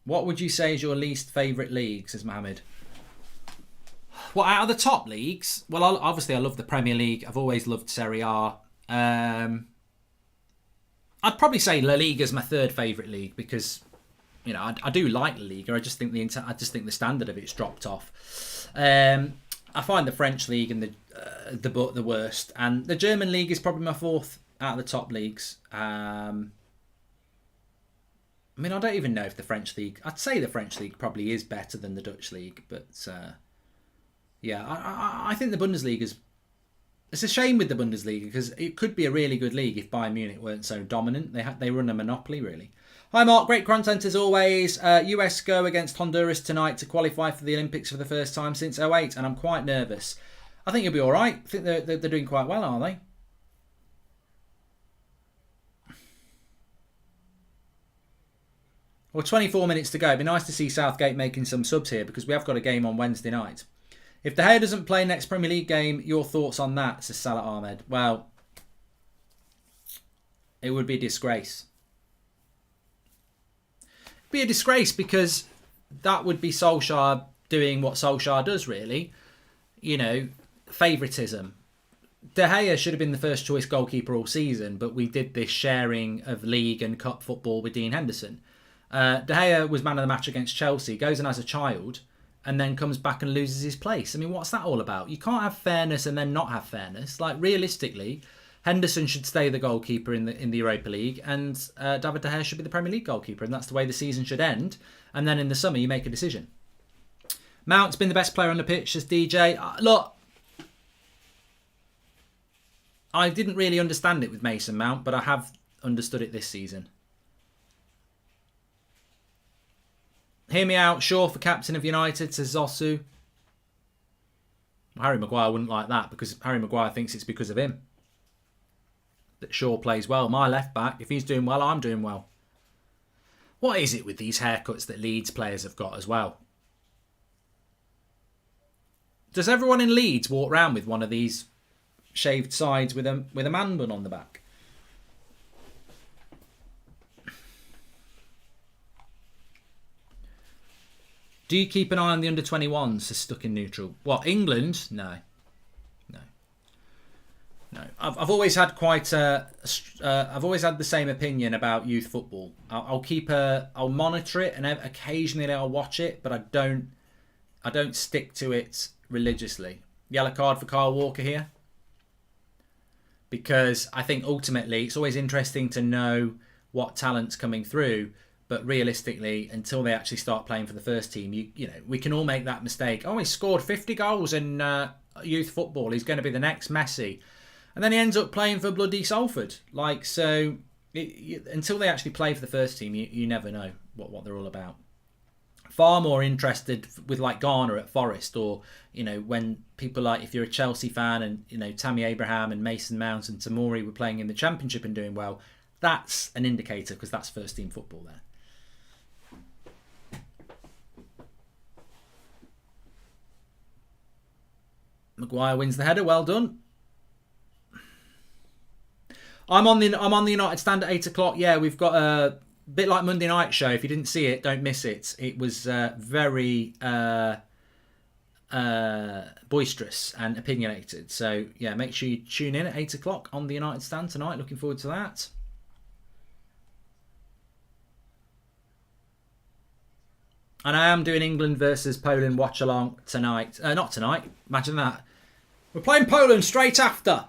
What would you say is your least favourite league, says Mohammed? Well, out of the top leagues, well, obviously I love the Premier League. I've always loved Serie A. I'd probably say La Liga is my 3rd favourite league because, you know, I do like La Liga. I just think the standard of it's dropped off. I find the French league and the worst, and the German league is probably my 4th out of the top leagues. I mean, I don't even know if the French league. I'd say the French league probably is better than the Dutch league, but yeah, I think the Bundesliga is. It's a shame with the Bundesliga because it could be a really good league if Bayern Munich weren't so dominant. They run a monopoly, really. Hi, Mark. Great content as always. US go against Honduras tonight to qualify for the Olympics for the first time since '08, and I'm quite nervous. I think you'll be all right. I think they're doing quite well, are they? Well, 24 minutes to go. It'd be nice to see Southgate making some subs here because we have got a game on Wednesday night. If De Gea doesn't play next Premier League game, your thoughts on that, says Salah Ahmed. Well, it would be a disgrace. It'd be a disgrace because that would be Solskjaer doing what Solskjaer does, really. You know, favouritism. De Gea should have been the first choice goalkeeper all season, but we did this sharing of league and cup football with Dean Henderson. De Gea was man of the match against Chelsea, goes and has a child, and then comes back and loses his place. I mean, what's that all about? You can't have fairness and then not have fairness. Like, realistically, Henderson should stay the goalkeeper in the Europa League, and David De Gea should be the Premier League goalkeeper, and that's the way the season should end. And then in the summer, you make a decision. Mount's been the best player on the pitch, says DJ. Look, I didn't really understand it with Mason Mount, but I have understood it this season. Hear me out. Shaw for captain of United, says Zosu. Harry Maguire wouldn't like that because Harry Maguire thinks it's because of him that Shaw plays well. My left back, if he's doing well, I'm doing well. What is it with these haircuts that Leeds players have got as well? Does everyone in Leeds walk around with one of these shaved sides with a man bun on the back? Do you keep an eye on the under-21s? Says Stuck in Neutral. What, England? No. I've always had I've always had the same opinion about youth football. I'll monitor it and occasionally I'll watch it, but I don't stick to it religiously. Yellow card for Kyle Walker here. Because I think ultimately it's always interesting to know what talent's coming through. But realistically, until they actually start playing for the first team, you know, we can all make that mistake. Oh, he scored 50 goals in youth football. He's going to be the next Messi. And then he ends up playing for bloody Salford. Like, so, until they actually play for the first team, you never know what they're all about. Far more interested with, like, Garner at Forest, or, you know, when people like, if you're a Chelsea fan and, you know, Tammy Abraham and Mason Mount and Tamori were playing in the Championship and doing well, that's an indicator because that's first team football there. Maguire wins the header. Well done. I'm on the United stand at 8 o'clock. Yeah, we've got a bit like Monday Night Show. If you didn't see it, don't miss it. It was very boisterous and opinionated. So yeah, make sure you tune in at 8 o'clock on the United stand tonight. Looking forward to that. And I am doing England versus Poland watch along tonight. Not tonight. Imagine that. We're playing Poland straight after.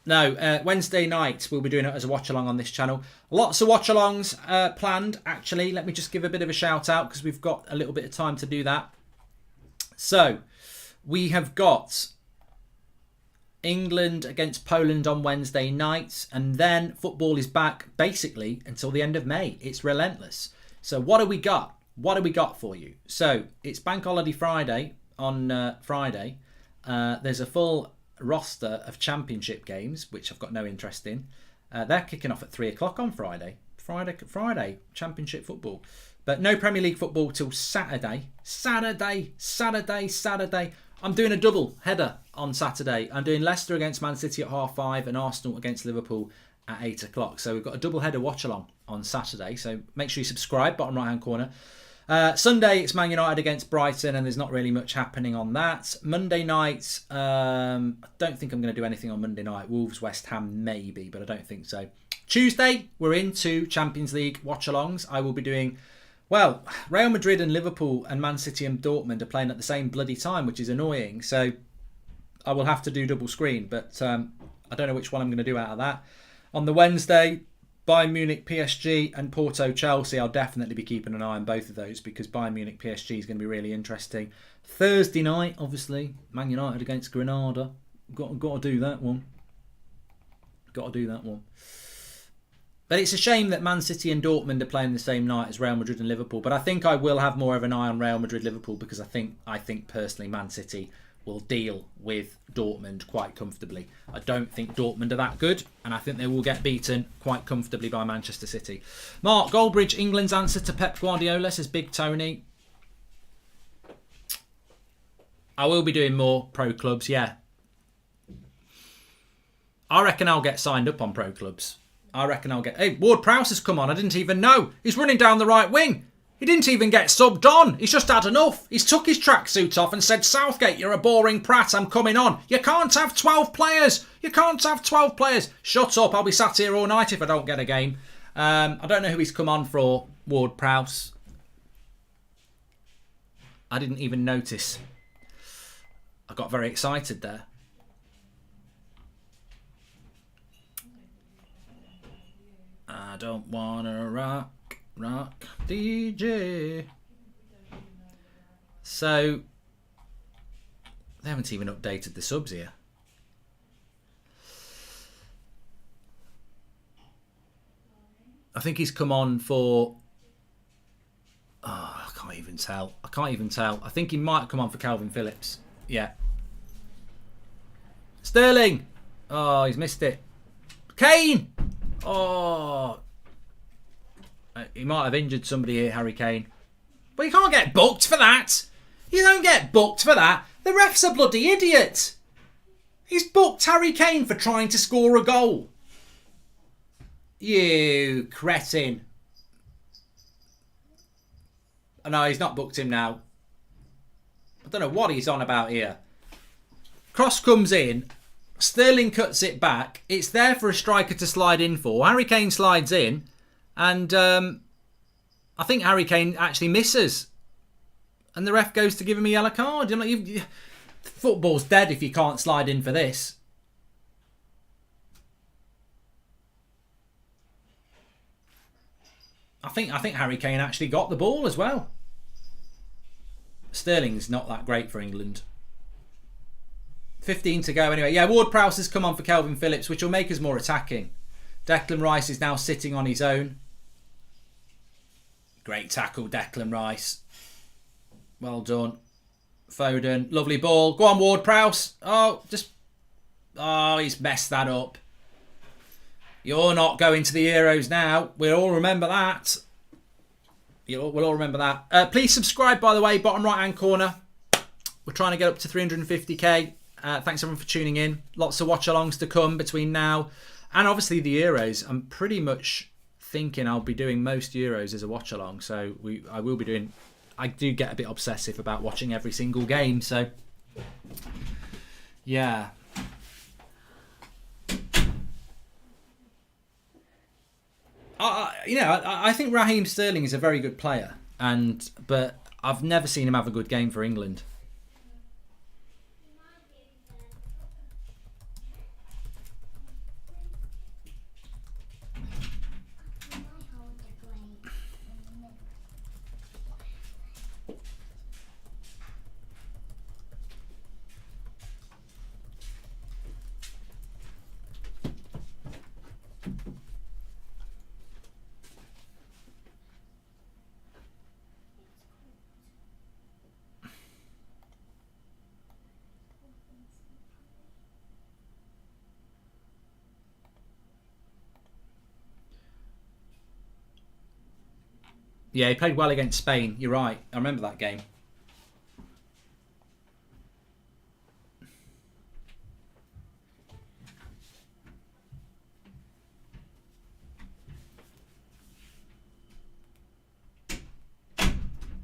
No, Wednesday night we'll be doing it as a watch along on this channel. Lots of watch alongs planned, actually. Let me just give a bit of a shout out because we've got a little bit of time to do that. So, we have got England against Poland on Wednesday night. And then football is back basically until the end of May. It's relentless. So what do we got? What do we got for you? So it's Bank Holiday Friday on Friday. There's a full roster of championship games, which I've got no interest in. They're kicking off at 3 o'clock on Friday. Friday, championship football. But no Premier League football till Saturday. Saturday. I'm doing a double header on Saturday. I'm doing Leicester against Man City at 5:30 and Arsenal against Liverpool at 8 o'clock. So we've got a double header watch along on Saturday. So make sure you subscribe, bottom right hand corner. Sunday, it's Man United against Brighton, and there's not really much happening on that. Monday night, I don't think I'm going to do anything on Monday night. Wolves, West Ham, maybe, but I don't think so. Tuesday, we're into Champions League watch-alongs. I will be doing, well, Real Madrid and Liverpool and Man City and Dortmund are playing at the same bloody time, which is annoying. So I will have to do double screen, but I don't know which one I'm going to do out of that. On the Wednesday, Bayern Munich, PSG and Porto, Chelsea. I'll definitely be keeping an eye on both of those because Bayern Munich, PSG is going to be really interesting. Thursday night, obviously, Man United against Granada. Got to do that one. But it's a shame that Man City and Dortmund are playing the same night as Real Madrid and Liverpool. But I think I will have more of an eye on Real Madrid, Liverpool because I think personally Man City will deal with Dortmund quite comfortably. I don't think Dortmund are that good, and I think they will get beaten quite comfortably by Manchester City. Mark Goldbridge, England's answer to Pep Guardiola, says Big Tony. I will be doing more pro clubs, yeah. I reckon I'll get signed up on pro clubs. Hey, Ward-Prowse has come on. I didn't even know. He's running down the right wing. He didn't even get subbed on. He's just had enough. He's took his tracksuit off and said, Southgate, you're a boring prat. I'm coming on. You can't have 12 players. Shut up. I'll be sat here all night if I don't get a game. I don't know who he's come on for, Ward-Prowse. I didn't even notice. I got very excited there. I don't want to rock DJ. So they haven't even updated the subs here. I think he's come on for I can't even tell. I think he might come on for Calvin Phillips. Yeah. Sterling. Oh, he's missed it. Kane. Oh, he might have injured somebody here, Harry Kane. But you can't get booked for that. You don't get booked for that. The ref's a bloody idiot. He's booked Harry Kane for trying to score a goal. You cretin. Oh, no, he's not booked him now. I don't know what he's on about here. Cross comes in. Sterling cuts it back. It's there for a striker to slide in for. Harry Kane slides in. And I think Harry Kane actually misses. And the ref goes to give him a yellow card. Football's dead if you can't slide in for this. I think Harry Kane actually got the ball as well. Sterling's not that great for England. 15 to go anyway. Yeah, Ward-Prowse has come on for Calvin Phillips, which will make us more attacking. Declan Rice is now sitting on his own. Great tackle, Declan Rice. Well done. Foden, lovely ball. Go on, Ward-Prowse. Oh, he's messed that up. You're not going to the Euros now. We'll all remember that. We'll all remember that. Please subscribe, by the way, bottom right-hand corner. We're trying to get up to 350k. Thanks everyone for tuning in. Lots of watch-alongs to come between now and obviously the Euros. I'm pretty much thinking I'll be doing most Euros as a watch-along. So I will be doing... I do get a bit obsessive about watching every single game. So, yeah. I think Raheem Sterling is a very good player. But I've never seen him have a good game for England. Yeah, he played well against Spain. You're right. I remember that game.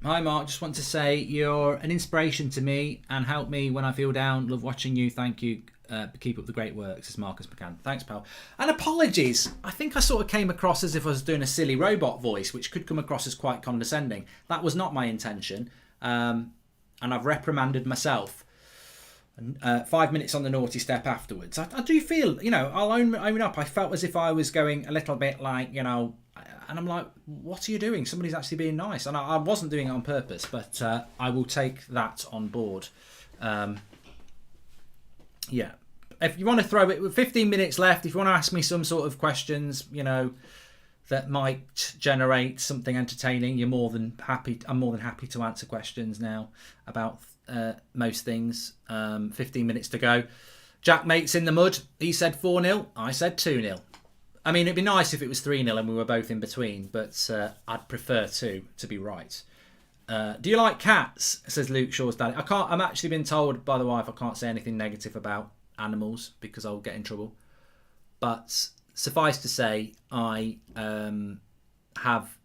Hi Mark, just want to say you're an inspiration to me and help me when I feel down. Love watching you. Thank you. Keep up the great work. This is Marcus McCann. Thanks, pal. And apologies. I think I sort of came across as if I was doing a silly robot voice, which could come across as quite condescending. That was not my intention. And I've reprimanded myself. 5 minutes on the naughty step afterwards. I do feel, I'll own up. I felt as if I was going a little bit like, and I'm like, what are you doing? Somebody's actually being nice. And I wasn't doing it on purpose, but I will take that on board. Yeah. If you want to throw it, with 15 minutes left, if you want to ask me some sort of questions, that might generate something entertaining, I'm more than happy to answer questions now about most things. 15 minutes to go. Jack Mate's in the mud. He said 4-0. I said 2-0. I mean, it'd be nice if it was 3-0 and we were both in between, but I'd prefer to be right. Do you like cats? Says Luke Shaw's daddy. I'm actually been told by the wife I can't say anything negative about animals because I'll get in trouble. But suffice to say, I have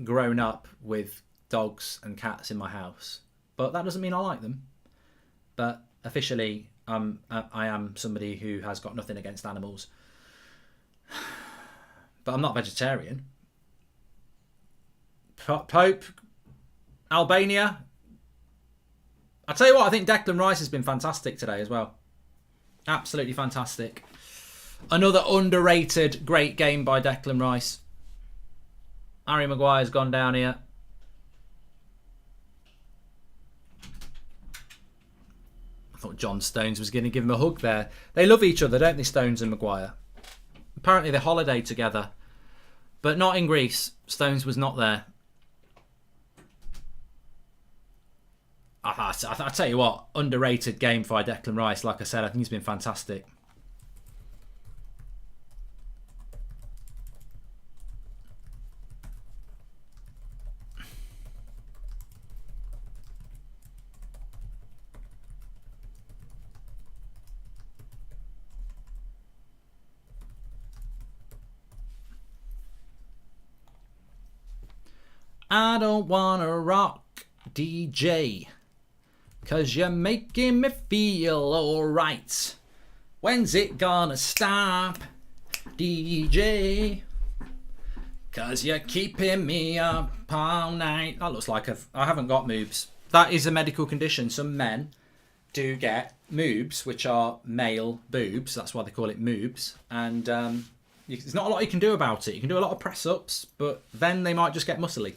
grown up with dogs and cats in my house. But that doesn't mean I like them. But officially, I am somebody who has got nothing against animals. But I'm not vegetarian. Pope, Albania. I tell you what, I think Declan Rice has been fantastic today as well. Absolutely fantastic. Another underrated great game by Declan Rice. Harry Maguire's gone down here. I thought John Stones was going to give him a hug there. They love each other, don't they, Stones and Maguire? Apparently they holiday together. But not in Greece. Stones was not there. I tell you what, underrated game by Declan Rice. Like I said, I think he's been fantastic. I don't wanna rock, DJ, 'cause you're making me feel alright. When's it gonna stop, DJ? 'Cause you're keeping me up all night. That looks like I haven't got moobs. That is a medical condition. Some men do get moobs, which are male boobs. That's why they call it moobs. And there's not a lot you can do about it. You can do a lot of press-ups, but then they might just get muscly.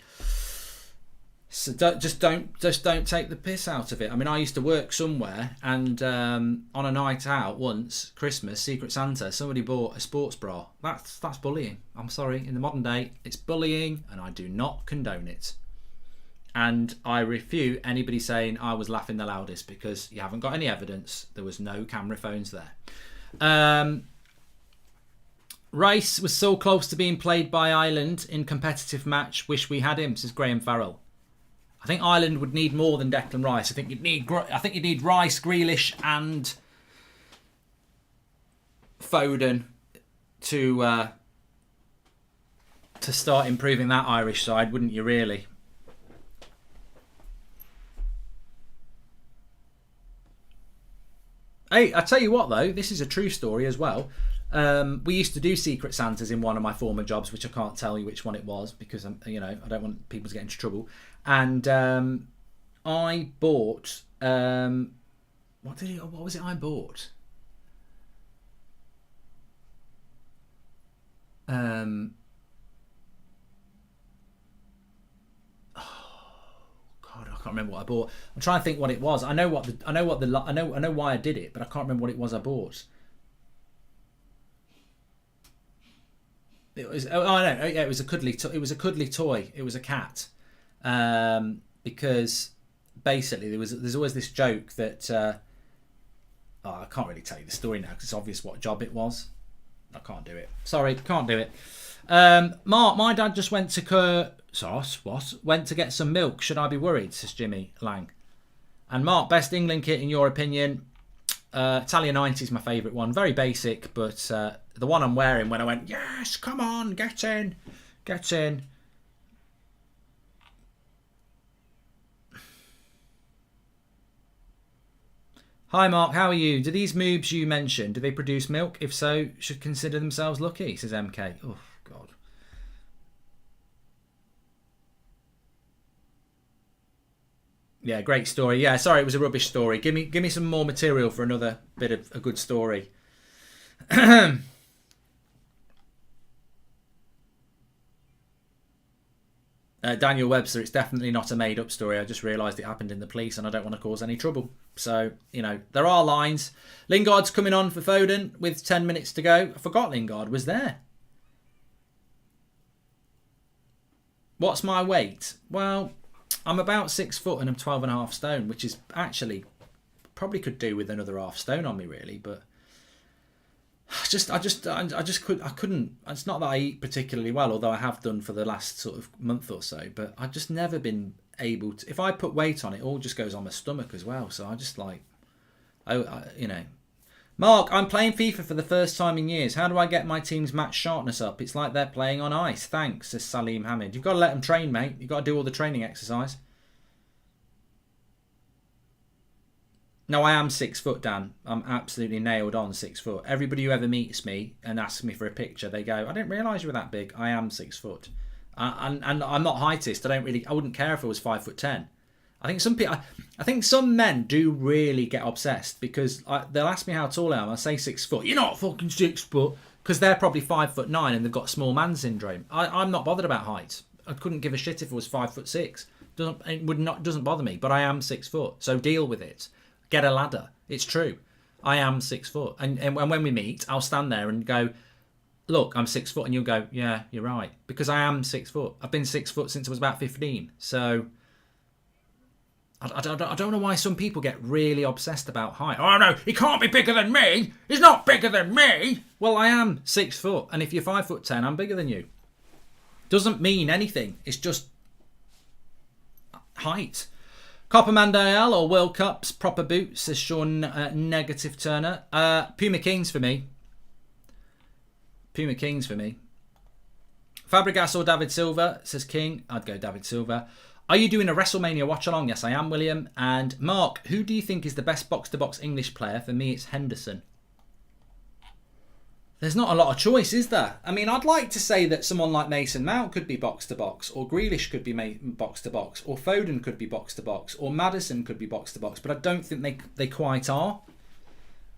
So just don't take the piss out of it. I mean, I used to work somewhere, and on a night out once, Christmas, Secret Santa, somebody bought a sports bra. That's bullying. I'm sorry. In the modern day, it's bullying, and I do not condone it. And I refute anybody saying I was laughing the loudest because you haven't got any evidence. There was no camera phones there. Rice was so close to being played by Ireland in competitive match. Wish we had him, says Graham Farrell. I think Ireland would need more than Declan Rice. I think you'd need Rice, Grealish, and Foden to start improving that Irish side, wouldn't you? Really. Hey, I tell you what though, this is a true story as well. We used to do Secret Santas in one of my former jobs, which I can't tell you which one it was because I don't want people to get into trouble. And I bought what was it I bought? God, I can't remember what I bought. I'm trying to think what it was. I know why I did it, but I can't remember what it was I bought. It was it was a cuddly toy. It was a cat. Because basically there's always this joke that I can't really tell you the story now because it's obvious what job it was. I can't do it. Sorry, can't do it. Mark, my dad just went to Sauce, what? Went to get some milk. Should I be worried? Says Jimmy Lang. And Mark, best England kit in your opinion? Italia 90 is my favourite one. Very basic, but the one I'm wearing when I went, yes, come on, get in. Get in. Hi Mark, how are you? Do these moves you mentioned, do they produce milk? If so, should consider themselves lucky, says MK. Oh, God. Yeah, great story. Yeah, sorry, it was a rubbish story. Give me some more material for another bit of a good story. Daniel Webster, it's definitely not a made-up story. I just realised it happened in the police and I don't want to cause any trouble. So, you know, there are lines. Lingard's coming on for Foden with 10 minutes to go. I forgot Lingard was there. What's my weight? Well, I'm about 6 foot and I'm 12.5 stone, which is actually probably could do with another half stone on me, really. But I couldn't. It's not that I eat particularly well, although I have done for the last sort of month or so. But I've just never been able to. If I put weight on, it all just goes on my stomach as well. So I just like, you know. Mark, I'm playing FIFA for the first time in years. How do I get my team's match sharpness up? It's like they're playing on ice. Thanks, says Salim Hamid. You've got to let them train, mate. You've got to do all the training exercise. No, I am 6 foot, Dan. I'm absolutely nailed on 6 foot. Everybody who ever meets me and asks me for a picture, they go, I didn't realise you were that big. I am 6 foot. And I'm not heightist. I wouldn't care if I was 5'10". I think some men do really get obsessed because they'll ask me how tall I am. I say 6 foot. You're not fucking 6 foot. Because they're probably 5'9" and they've got small man syndrome. I'm not bothered about height. I couldn't give a shit if I was 5'6". Doesn't bother me. But I am 6 foot. So deal with it. Get a ladder. It's true. I am 6 foot. And when we meet, I'll stand there and go, look, I'm 6 foot. And you'll go, yeah, you're right. Because I am 6 foot. I've been 6 foot since I was about 15. So I don't know why some people get really obsessed about height. Oh, no, he can't be bigger than me. He's not bigger than me. Well, I am 6 foot. And if you're 5'10", I'm bigger than you. Doesn't mean anything. It's just height. Copa Mundial or World Cups, proper boots, says Sean Negative Turner. Puma Kings for me. Puma Kings for me. Fabregas or David Silva, says King. I'd go David Silva. Are you doing a WrestleMania watch-along? Yes, I am, William. And Mark, who do you think is the best box-to-box English player? For me, it's Henderson. There's not a lot of choice, is there? I mean, I'd like to say that someone like Mason Mount could be box-to-box, or Grealish could be box-to-box, or Foden could be box-to-box, or Maddison could be box-to-box, but I don't think they quite are.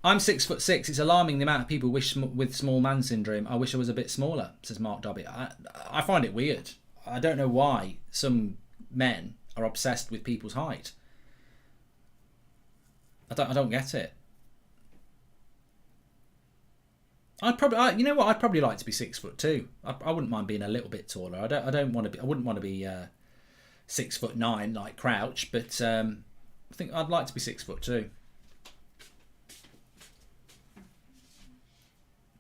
I'm 6'6". It's alarming the amount of people with small man syndrome. I wish I was a bit smaller, says Mark Dobbie. I find it weird. I don't know why some men are obsessed with people's height. I don't get it. I'd probably like to be 6 foot too. I wouldn't mind being a little bit taller. I wouldn't want to be 6'9" like Crouch, but I think I'd like to be 6 foot too.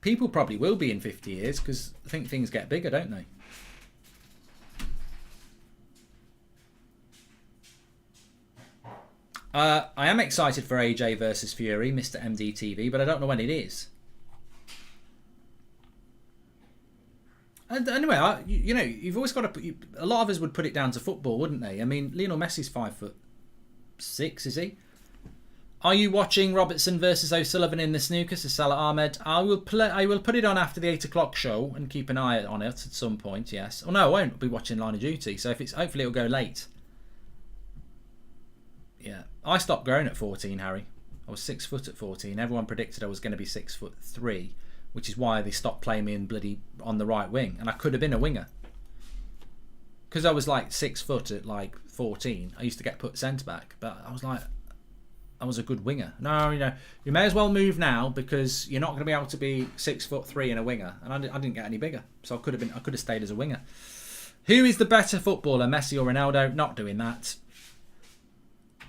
People probably will be in 50 years because I think things get bigger, don't they? I am excited for AJ versus Fury, Mr. MDTV, but I don't know when it is. And anyway, you've always got to. A lot of us would put it down to football, wouldn't they? I mean, Lionel Messi's 5'6", is he? Are you watching Robertson versus O'Sullivan in the snooker? Says Salah Ahmed. I will put it on after the 8 o'clock show and keep an eye on it at some point. Yes. Oh no, I won't be watching Line of Duty. So hopefully it'll go late. Yeah, I stopped growing at 14, Harry. I was 6 foot at 14. Everyone predicted I was going to be 6'3", which is why they stopped playing me in bloody on the right wing, and I could have been a winger. Because I was like 6 foot at like 14, I used to get put centre back, but I was like, I was a good winger. No, you may as well move now because you're not going to be able to be 6'3" and a winger, and I didn't get any bigger, so I could have stayed as a winger. Who is the better footballer, Messi or Ronaldo? Not doing that.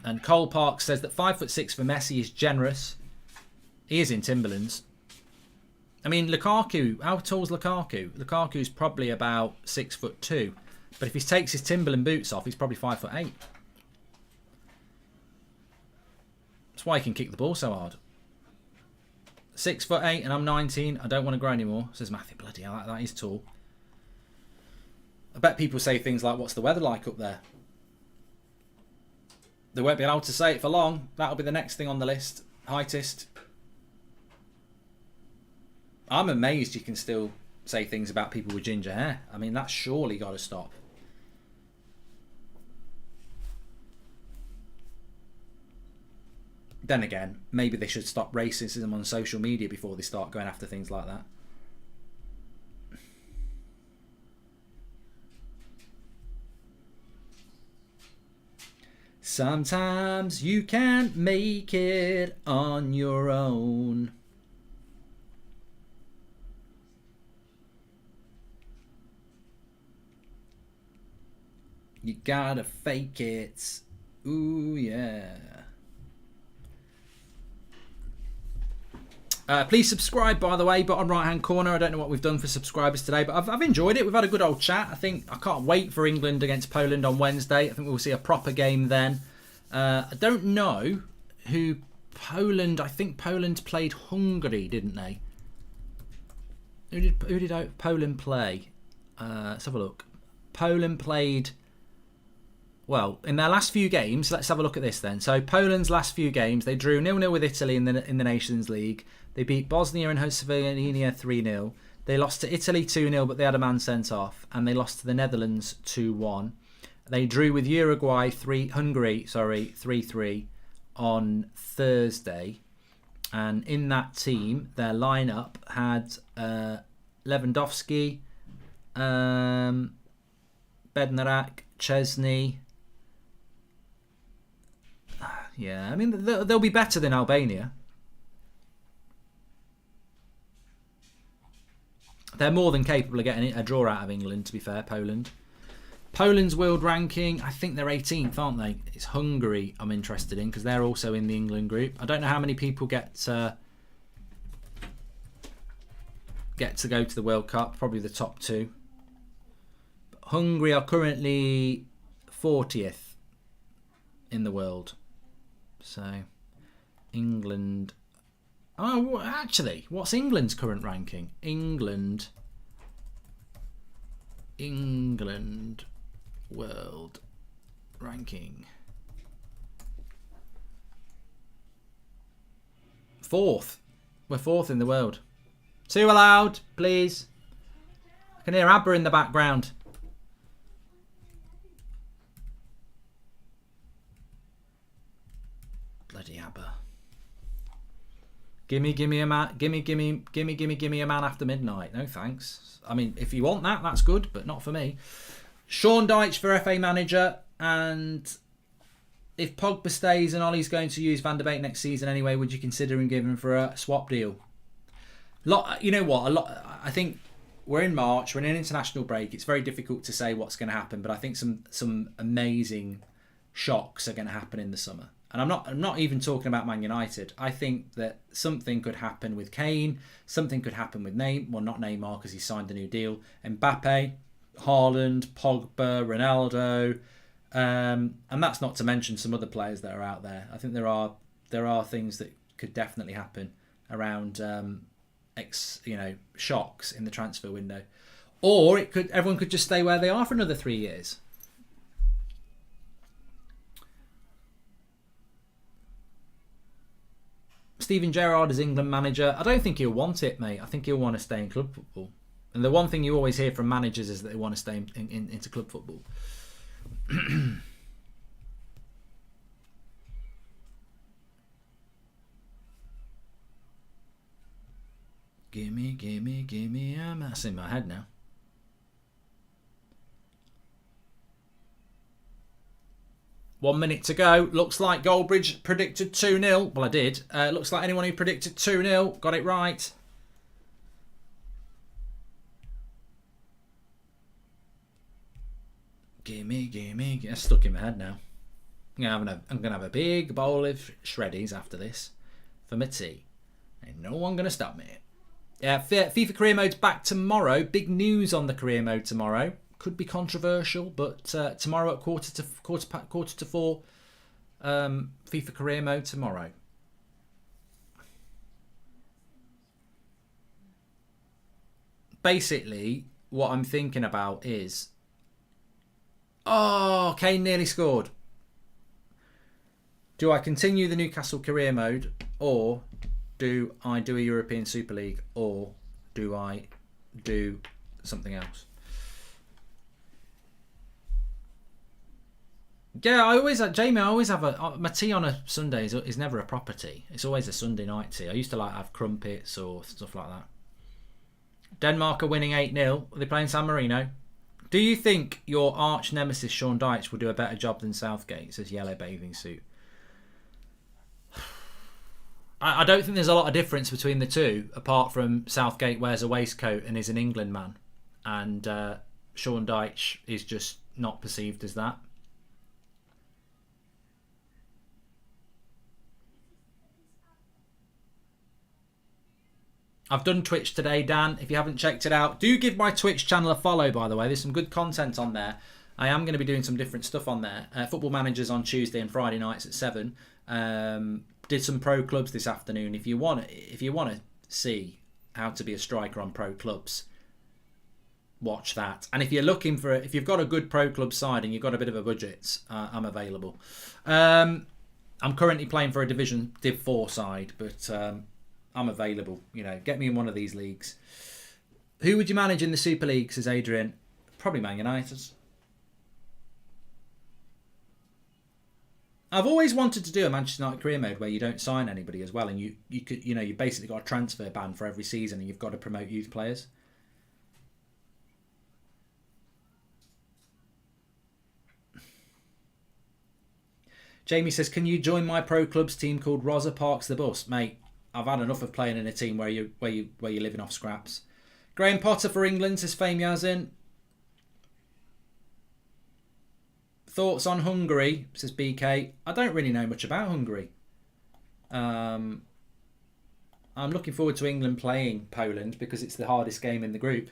And Cole Park says that 5'6" for Messi is generous. He is in Timberlands. I mean, Lukaku, how tall's Lukaku? Lukaku's probably about 6'2". But if he takes his Timberland boots off, he's probably 5'8". That's why he can kick the ball so hard. 6'8" and I'm 19. I don't want to grow anymore, says Matthew. Bloody hell, that is tall. I bet people say things like, what's the weather like up there? They won't be allowed to say it for long. That'll be the next thing on the list. Heightest. I'm amazed you can still say things about people with ginger hair. I mean, that's surely got to stop. Then again, maybe they should stop racism on social media before they start going after things like that. Sometimes you can't make it on your own. You gotta fake it. Ooh, yeah. Please subscribe, by the way, bottom right hand corner. I don't know what we've done for subscribers today, but I've enjoyed it. We've had a good old chat. I can't wait for England against Poland on Wednesday. I think we'll see a proper game then. I don't know who Poland... I think Poland played Hungary, didn't they? Who did Poland play? Let's have a look. Poland played... Well, in their last few games, let's have a look at this then. So Poland's last few games, they drew 0-0 with Italy in the Nations League. They beat Bosnia and Herzegovina 3-0. They lost to Italy 2-0, but they had a man sent off. And they lost to the Netherlands 2-1. They drew with Hungary 3-3 on Thursday. And in that team, their lineup had Lewandowski, Bednarak, Chesney. Yeah, I mean, they'll be better than Albania. They're more than capable of getting a draw out of England, to be fair, Poland. Poland's world ranking, I think they're 18th, aren't they? It's Hungary I'm interested in, because they're also in the England group. I don't know how many people get to go to the World Cup, probably the top two. But Hungary are currently 40th in the world. So, England... Oh, actually, what's England's current ranking? England world ranking. 4th. We're 4th in the world. 2 allowed, please. I can hear ABBA in the background. Bloody ABBA. Gimme a man. Gimme a man after midnight. No thanks. I mean, if you want that, that's good, but not for me. Sean Dyche for FA manager, and if Pogba stays and Ollie's going to use Van der Beek next season anyway, would you consider him giving him for a swap deal? You know what? I think we're in March. We're in an international break. It's very difficult to say what's going to happen, but I think some amazing shocks are going to happen in the summer. And I'm not even talking about Man United. I think that something could happen with Kane. Something could happen with Neymar. Well, not Neymar because he signed a new deal. Mbappe, Haaland, Pogba, Ronaldo. And that's not to mention some other players that are out there. I think there are things that could definitely happen around shocks in the transfer window. Or everyone could just stay where they are for another 3 years. Steven Gerrard is England manager. I don't think he'll want it, mate. I think he'll want to stay in club football. And the one thing you always hear from managers is that they want to stay into club football. Gimme. That's in my head now. One minute to go. Looks like Goldbridge predicted 2-0. Well, I did. Looks like anyone who predicted 2-0 got it right. Gimme. That's stuck in my head now. I'm going to have a big bowl of shreddies after this for my tea. Ain't no one going to stop me. FIFA career mode's back tomorrow. Big news on the career mode tomorrow. could be controversial, but tomorrow at quarter to 4, FIFA career mode tomorrow. Basically, what I'm thinking about is, Kane nearly scored. Do I continue the Newcastle career mode, or do I do a European Super League, or do I do something else? Yeah, I always have my tea on a Sunday is never a proper tea. It's always a Sunday night tea. I used to like have crumpets or stuff like that. Denmark are winning 8-0. Are they playing San Marino? Do you think your arch nemesis Sean Dyche will do a better job than Southgate? Says Yellow Bathing Suit. I don't think there's a lot of difference between the two, apart from Southgate wears a waistcoat and is an England man, and Sean Dyche is just not perceived as that. I've done Twitch today, Dan. If you haven't checked it out, do give my Twitch channel a follow, by the way. There's some good content on there. I am going to be doing some different stuff on there. Football Managers on Tuesday and Friday nights at 7. Did some pro clubs this afternoon. If you want to see how to be a striker on pro clubs, watch that. And if you've got a good pro club side and you've got a bit of a budget, I'm available. I'm currently playing for a Div 4 side, but I'm available. Get me in one of these leagues. Who would you manage in the Super League, says Adrian? Probably Man United. I've always wanted to do a Manchester United career mode where you don't sign anybody as well, and you basically got a transfer ban for every season, and you've got to promote youth players. Jamie says, "Can you join my pro clubs team called Rosa Parks the Bus, mate? I've had enough of playing in a team where you're living off scraps." Graham Potter for England, says Fame Yazin. Thoughts on Hungary, says BK. I don't really know much about Hungary. I'm looking forward to England playing Poland because it's the hardest game in the group.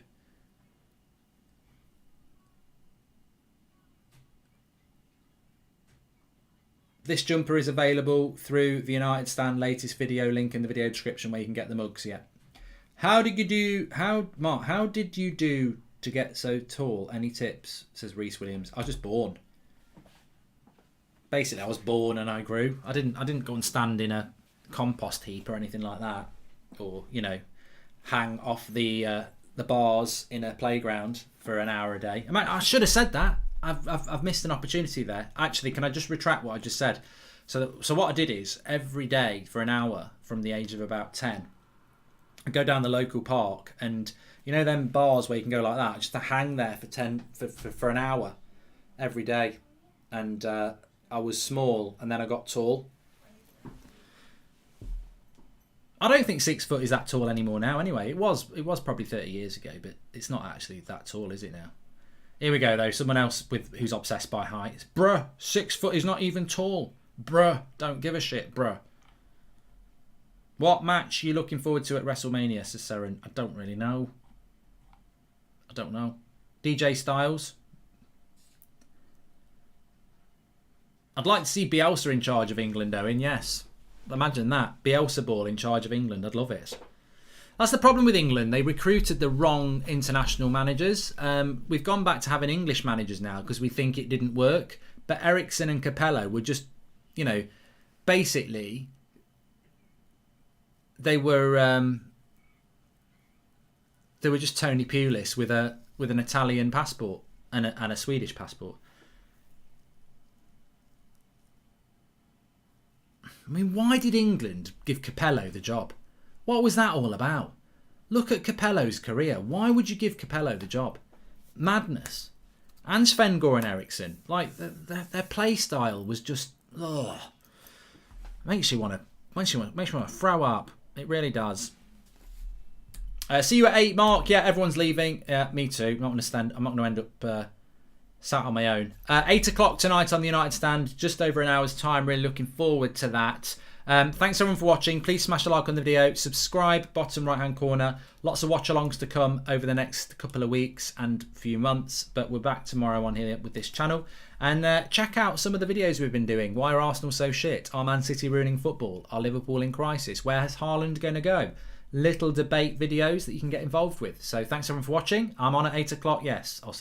This jumper is available through the United Stand latest video, link in the video description where you can get the mugs. Yeah. Mark, how did you do to get so tall? Any tips? Says Reese Williams. I was just born. Basically, I was born and I grew. I didn't go and stand in a compost heap or anything like that, or hang off the bars in a playground for an hour a day. I should have said that. I've missed an opportunity there. Actually, can I just retract what I just said? So what I did is every day for an hour from the age of about 10, I go down the local park, and them bars where you can go like that, just to hang there for an hour every day, and I was small, and then I got tall. I don't think 6 foot is that tall anymore now. Anyway, it was probably 30 years ago, but it's not actually that tall, is it now? Here we go though. Someone else who's obsessed by height. Bruh, 6 foot is not even tall. Bruh, don't give a shit, bruh. What match are you looking forward to at WrestleMania, says Seren? I don't really know. I don't know. DJ Styles. I'd like to see Bielsa in charge of England, Owen, yes. Imagine that. Bielsa ball in charge of England. I'd love it. That's the problem with England. They recruited the wrong international managers. We've gone back to having English managers now because we think it didn't work. But Ericsson and Capello were just, basically, they were just Tony Pulis with an Italian passport and a Swedish passport. I mean, why did England give Capello the job? What was that all about? Look at Capello's career. Why would you give Capello the job? Madness. And Sven-Goran Eriksson. Like, their play style was just... Makes you want to throw up. It really does. See you at 8, Mark. Yeah, everyone's leaving. Yeah, me too. I'm not going to end up sat on my own. 8 o'clock tonight on the United Stand. Just over an hour's time. Really looking forward to that. Thanks everyone for watching. Please smash a like on the video, subscribe, bottom right hand corner. Lots of watch alongs to come over the next couple of weeks and few months, but we're back tomorrow on here with this channel. And check out some of the videos we've been doing. Why are Arsenal so shit? Are Man City ruining football? Are Liverpool in crisis? Where's Haaland going to go? Little debate videos that you can get involved with. So thanks everyone for watching. I'm on at 8 o'clock. Yes, I'll